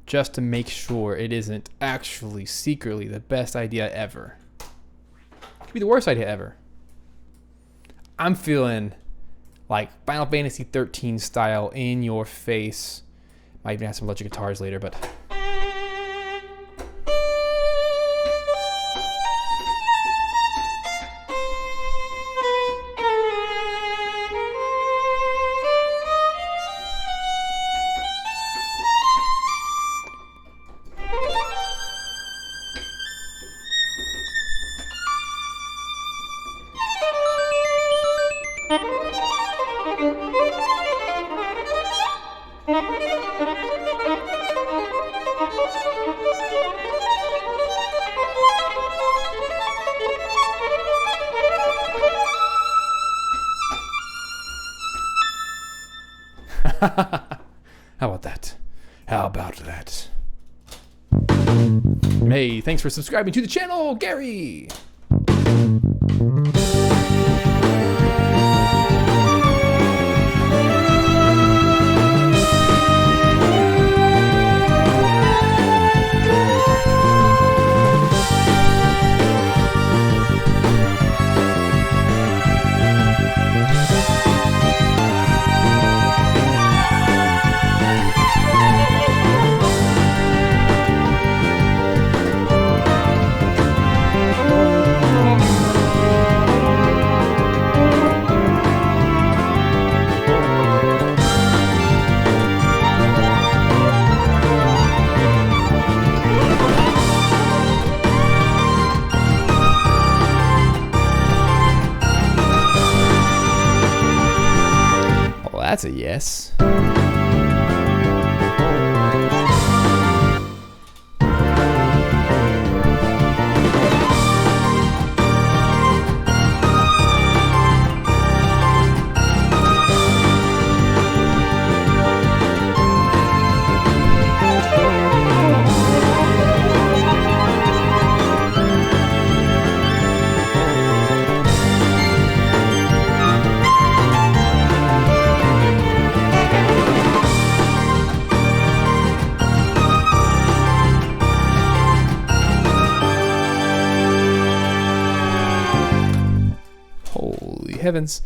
Just to make sure it isn't actually secretly the best idea ever. It could be the worst idea ever. I'm feeling like Final Fantasy 13 style, in your face. Might even have some electric guitars later, but... How about that? How about that? Hey, thanks for subscribing to the channel, Gary! That's a yes. Heavens.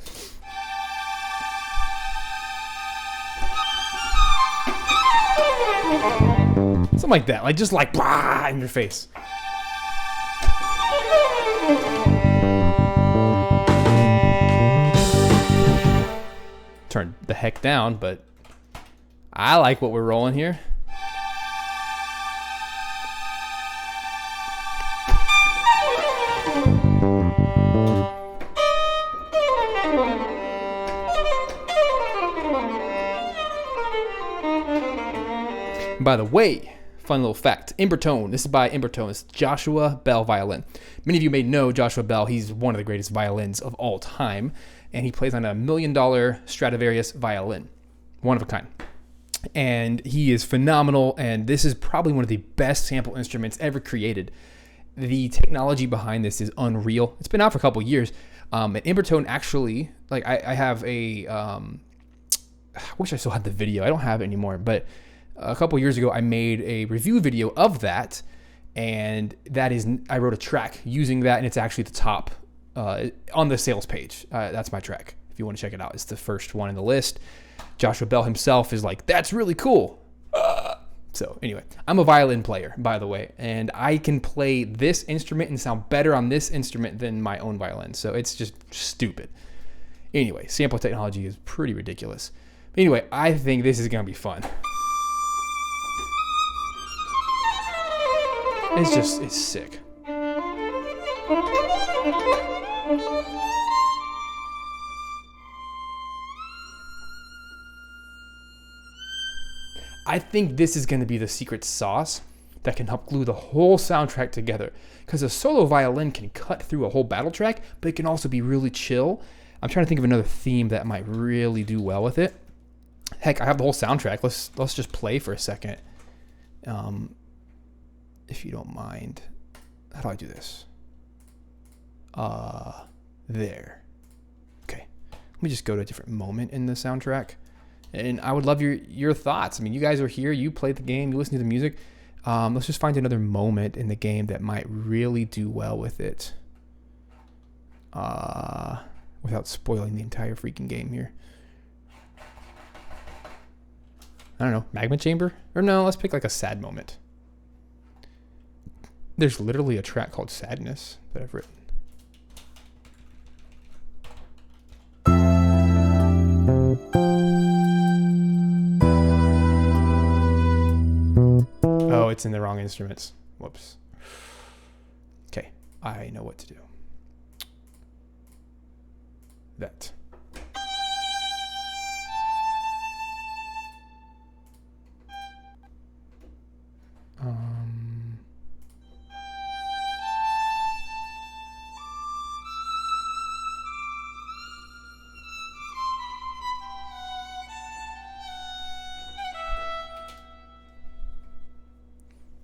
Something like that, like just like blah in your face. Turn the heck down, but I like what we're rolling here. By the way, fun little fact, Imbertone. This is by Imbertone. It's Joshua Bell violin. Many of you may know Joshua Bell. He's one of the greatest violins of all time, and he plays on a $1 million Stradivarius violin. One of a kind. And he is phenomenal, and this is probably one of the best sample instruments ever created. The technology behind this is unreal. It's been out for a couple years. And Imbertone actually, like I have a, I wish I still had the video. I don't have it anymore, but a couple years ago, I made a review video of that, and that is, I wrote a track using that, and it's actually the top on the sales page. That's my track. If you want to check it out, it's the first one in the list. Joshua Bell himself is like, that's really cool. So anyway, I'm a violin player, by the way, and I can play this instrument and sound better on this instrument than my own violin. So it's just stupid. Anyway, sample technology is pretty ridiculous. Anyway, I think this is going to be fun. It's sick. I think this is going to be the secret sauce that can help glue the whole soundtrack together. Because a solo violin can cut through a whole battle track, but it can also be really chill. I'm trying to think of another theme that might really do well with it. Heck, I have the whole soundtrack. Let's just play for a second. If you don't mind. How do I do this? There. Okay. Let me just go to a different moment in the soundtrack. And I would love your thoughts. I mean, you guys are here. You played the game. You listen to the music. Let's just find another moment in the game that might really do well with it. Without spoiling the entire freaking game here. I don't know. Magma Chamber? Or no, let's pick like a sad moment. There's literally a track called Sadness that I've written. Oh, it's in the wrong instruments. Whoops. Okay, I know what to do. That.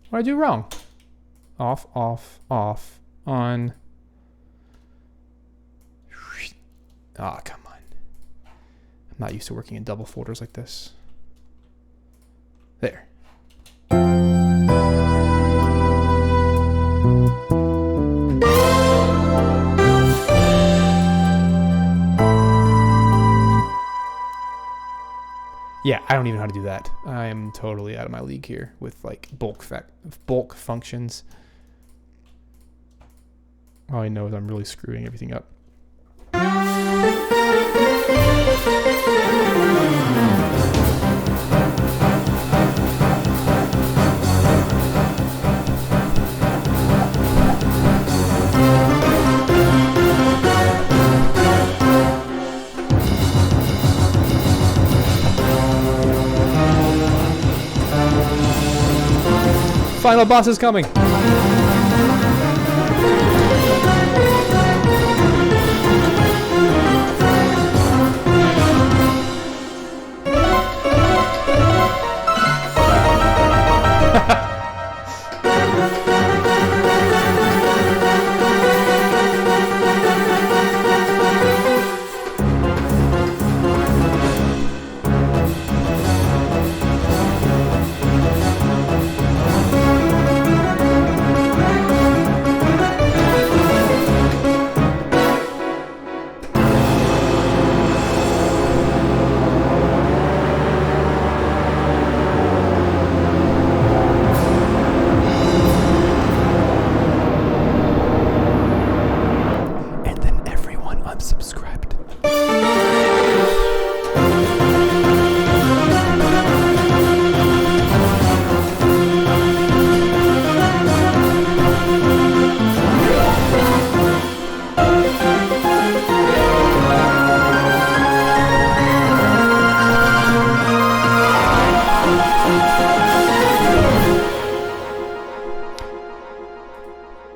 What did I do wrong? Off, off, off, on. Ah, come on. I'm not used to working in double folders like this. There. Yeah, I don't even know how to do that. I am totally out of my league here with like bulk functions. All I know is I'm really screwing everything up. Final boss is coming.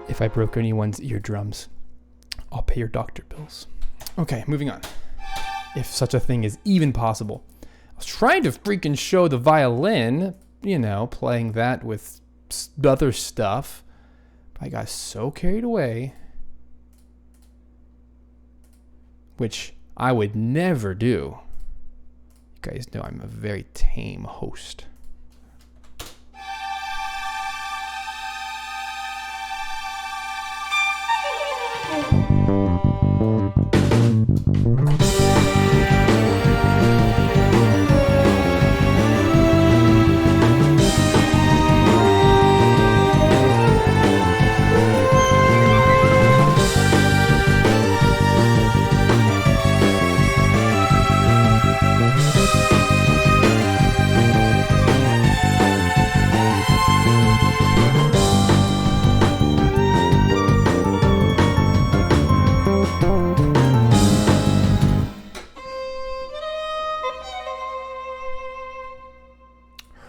If I broke anyone's eardrums, I'll pay your doctor bills. Okay, moving on. If such a thing is even possible. I was trying to freaking show the violin, you know, playing that with other stuff. But I got so carried away. Which I would never do. You guys know I'm a very tame host.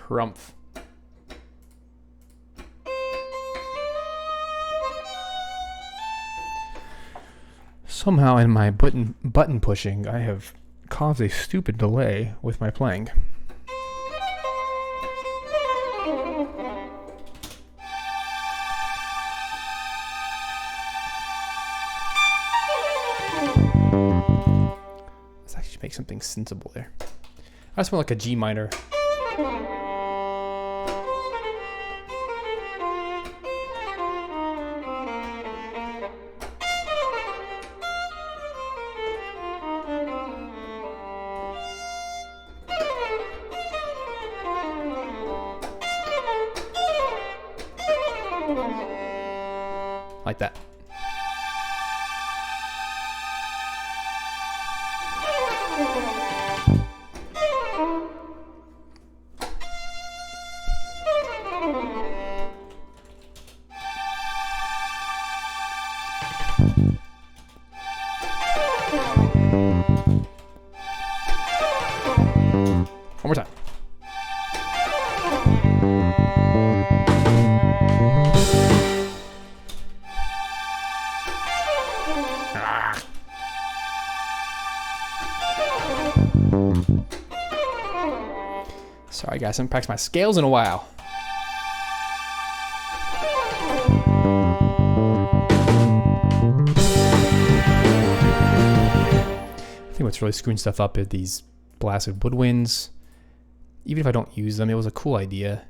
Rumpf. Somehow in my button pushing, I have caused a stupid delay with my playing. Let's actually make something sensible there. I just want like a G minor. Like that. One more time. Sorry guys, I haven't practiced my scales in a while. I think what's really screwing stuff up is these blasted woodwinds. Even if I don't use them, it was a cool idea.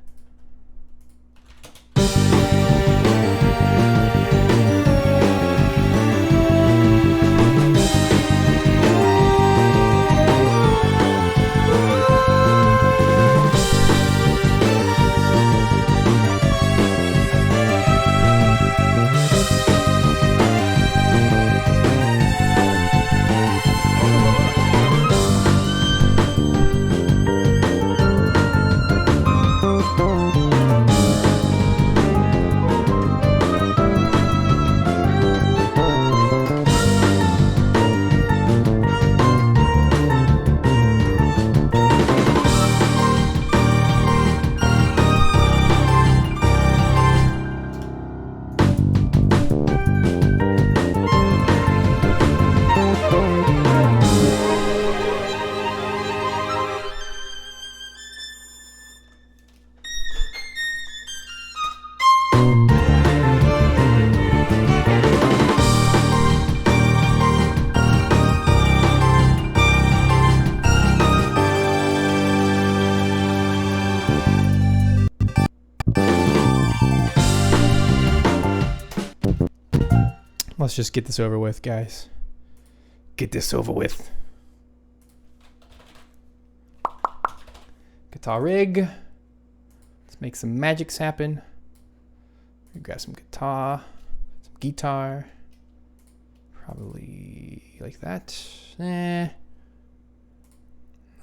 Let's just get this over with, guys. Get this over with. Guitar rig. Let's make some magics happen. Grab some guitar. Some guitar. Probably like that.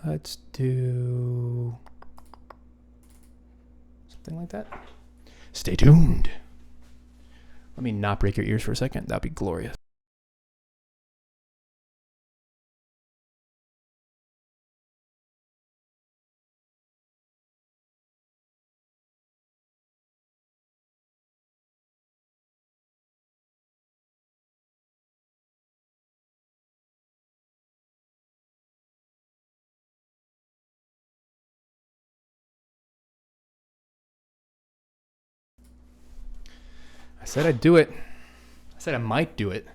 Let's do something like that. Stay tuned. Let me not break your ears for a second. That'd be glorious. I said I'd do it. I said I might do it.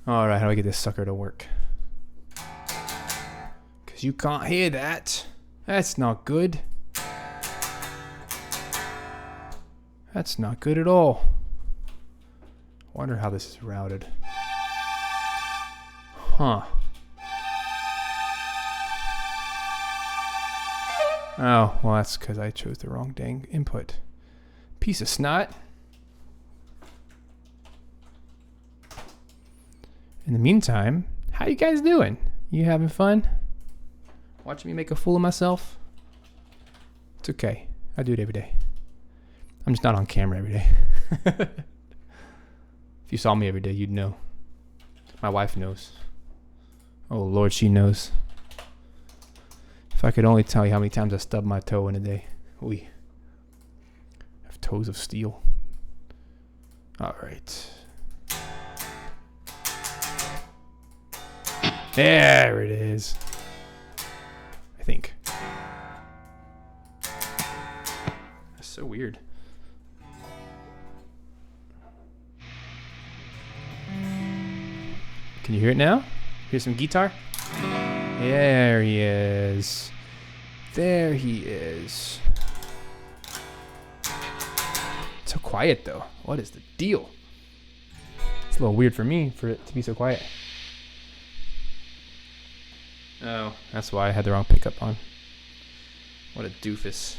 All right, how do I get this sucker to work? Because you can't hear that. That's not good. That's not good at all. I wonder how this is routed. Huh. Oh, well, that's because I chose the wrong dang input. Piece of snot. In the meantime, how you guys doing? You having fun? Watching me make a fool of myself? It's okay. I do it every day. I'm just not on camera every day. If you saw me every day, you'd know. My wife knows. Oh, Lord, she knows. If I could only tell you how many times I stubbed my toe in a day. We have toes of steel. All right. There it is. I think. That's so weird. Can you hear it now? Hear some guitar? There he is. There he is. So quiet though. What is the deal? It's a little weird for me for it to be so quiet. Oh, that's why I had the wrong pickup on. What a doofus.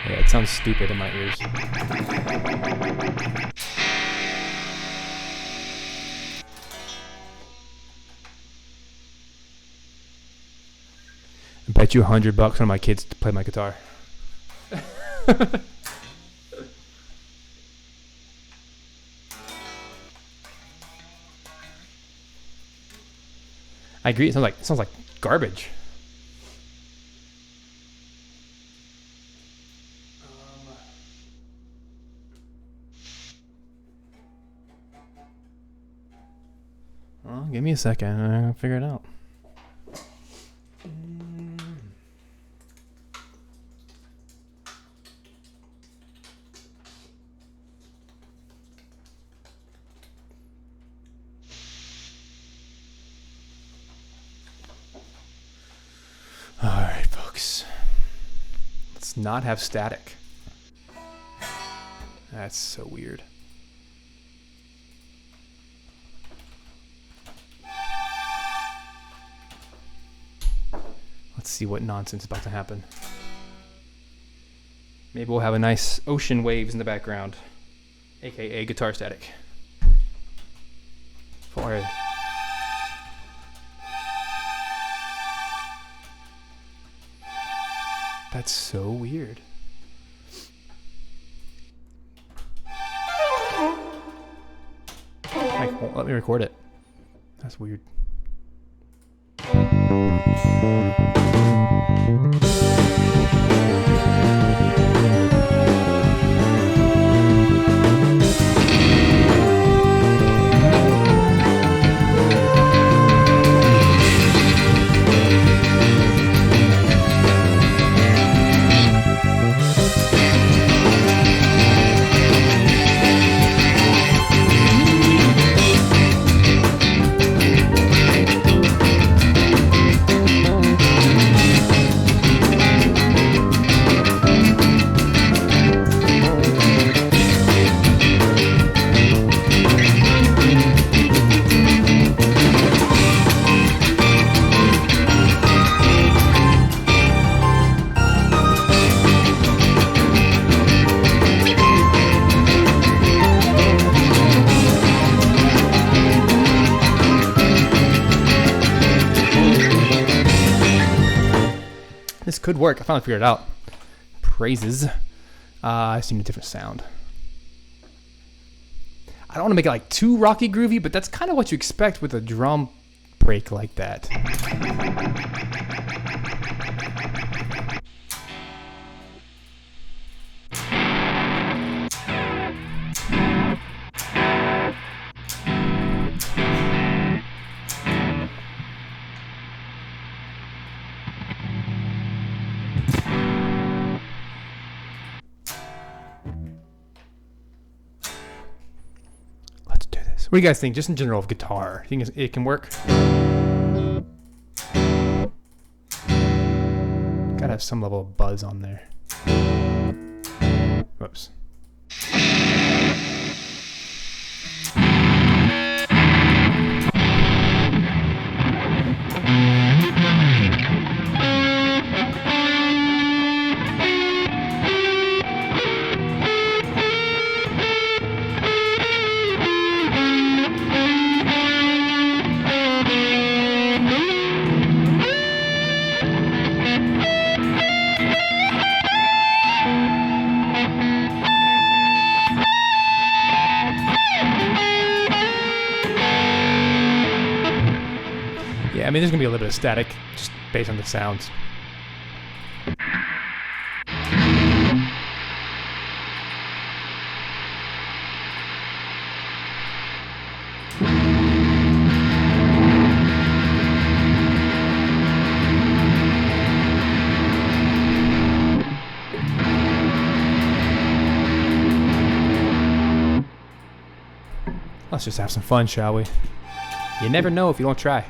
Yeah, it sounds stupid in my ears. I bet you $100 one of my kids to play my guitar. I agree. It sounds like garbage. Well, give me a second. I'm gonna figure it out. All right, folks. Let's not have static. That's so weird. Let's see what nonsense is about to happen. Maybe we'll have a nice ocean waves in the background, aka guitar static. For That's so weird. Mike won't let me record it. That's weird. This could work. I finally figured it out. Praises. I just need a different sound. I don't want to make it like too rocky groovy, but that's kind of what you expect with a drum break like that. What do you guys think, just in general, of guitar? You think it can work? Gotta have some level of buzz on there. Whoops. Yeah, I mean, there's gonna be a little bit of static just based on the sounds. Let's just have some fun, shall we? You never know if you don't try.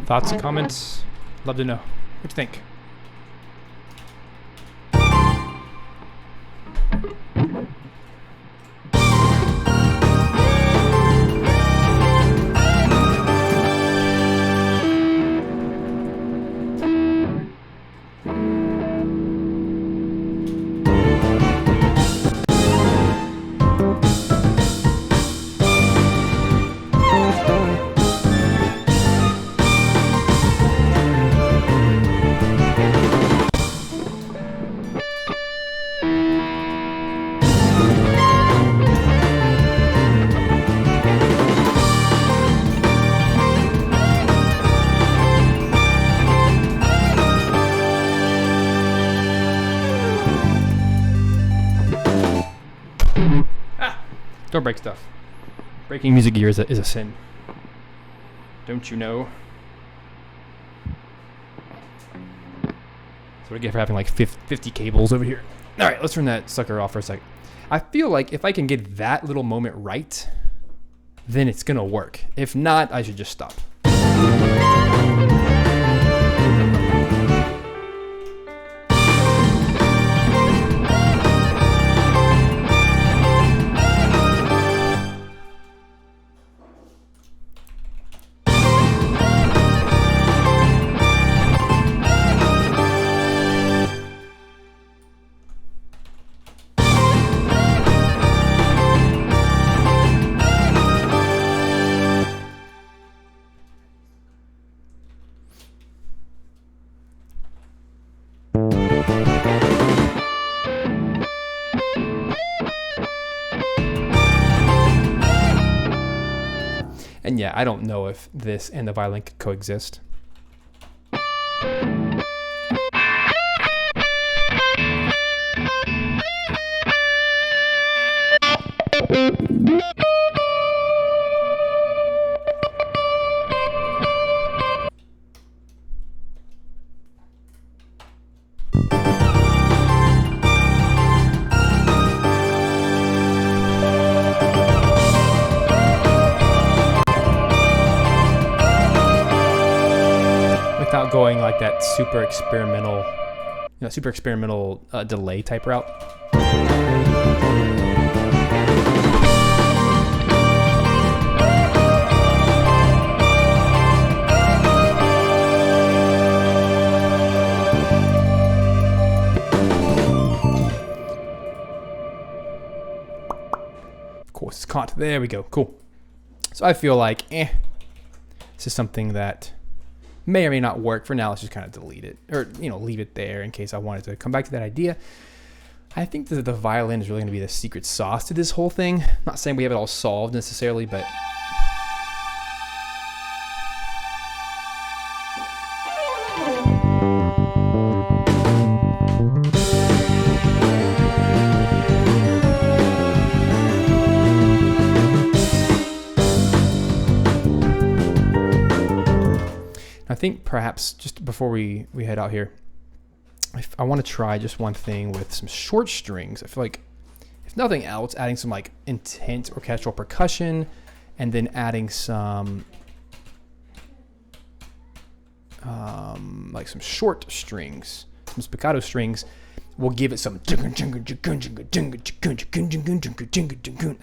Thoughts, comments? Love to know. What do you think? Don't break stuff. Breaking music gear is a sin. Don't you know? That's what I get for having like 50 cables over here. All right, let's turn that sucker off for a second. I feel like if I can get that little moment right, then it's gonna work. If not, I should just stop. And yeah, I don't know if this and the violin could coexist. Without going like that super experimental delay type route. caught. There we go. Cool. So I feel like, this is something that may or may not work. For now, let's just kind of delete it, or leave it there in case I wanted to come back to that idea. I think that the violin is really going to be the secret sauce to this whole thing. I'm not saying we have it all solved necessarily, but I think perhaps just before we head out here, I want to try just one thing with some short strings. I feel like, if nothing else, adding some like intense orchestral percussion, and then adding some like some short strings, some spiccato strings, will give it some that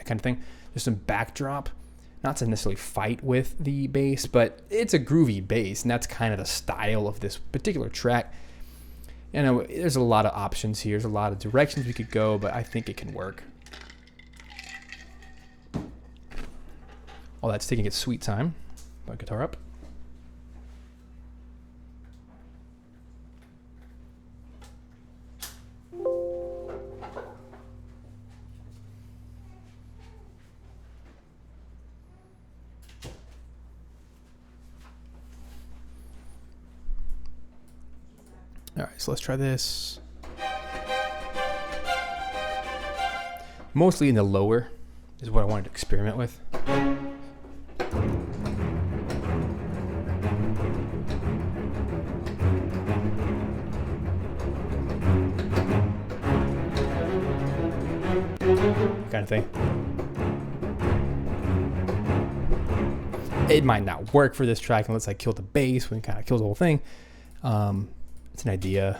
kind of thing. Just some backdrop. Not to necessarily fight with the bass, but it's a groovy bass, and that's kind of the style of this particular track. There's a lot of options here. There's a lot of directions we could go, but I think it can work. All that's taking its sweet time. Put guitar up. All right, so let's try this. Mostly in the lower is what I wanted to experiment with. Kind of thing. It might not work for this track unless I kill the bass, when it kind of kills the whole thing. It's an idea.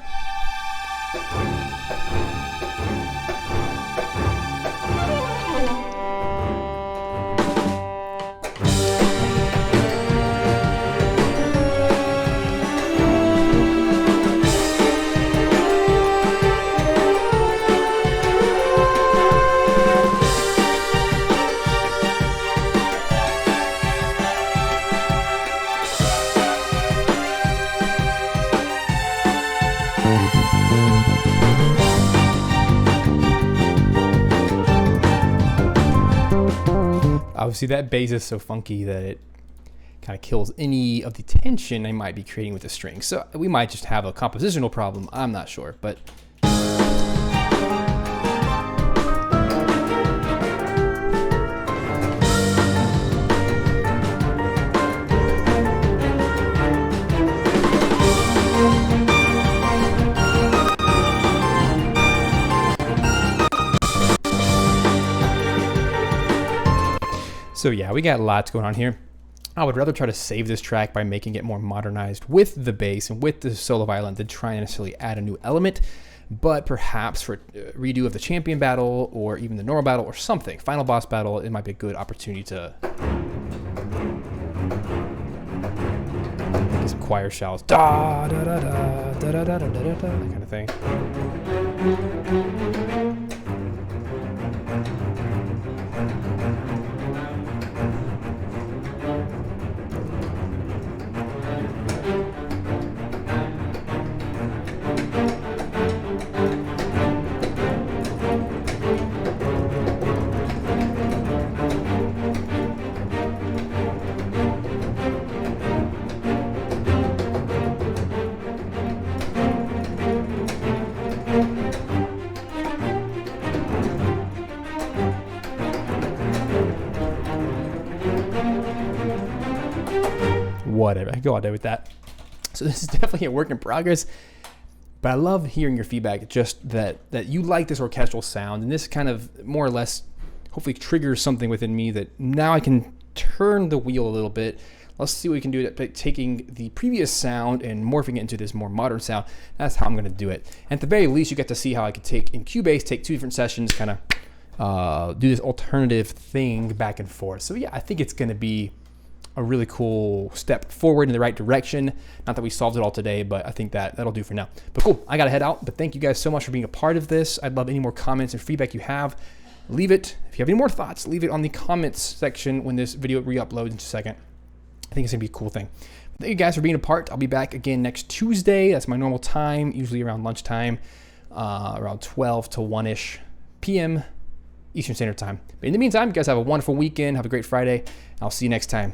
Obviously that bass is so funky that it kind of kills any of the tension I might be creating with the strings. So we might just have a compositional problem. I'm not sure, but so yeah, we got lots going on here. I would rather try to save this track by making it more modernized with the bass and with the solo violin than try and necessarily add a new element. But perhaps for a redo of the champion battle, or even the normal battle, or something, final boss battle, it might be a good opportunity to get some choir shells, da da da da da da da da da, that kind of thing. Whatever, I go all day with that. So this is definitely a work in progress, but I love hearing your feedback, just that you like this orchestral sound, and this kind of more or less hopefully triggers something within me that now I can turn the wheel a little bit. Let's see what we can do by taking the previous sound and morphing it into this more modern sound. That's how I'm going to do it. And at the very least, you get to see how I could take in Cubase, take two different sessions, kind of do this alternative thing back and forth. So yeah, I think it's going to be a really cool step forward in the right direction. Not that we solved it all today, but I think that'll do for now. But cool, I gotta head out. But thank you guys so much for being a part of this. I'd love any more comments and feedback you have. leave it. If you have any more thoughts, leave it on the comments section when this video re-uploads in just a second. I think it's gonna be a cool thing. Thank you guys for being a part. I'll be back again next Tuesday. That's my normal time, usually around lunchtime, around 12 to 1-ish p.m. Eastern Standard Time. But in the meantime, you guys have a wonderful weekend. Have a great Friday. I'll see you next time.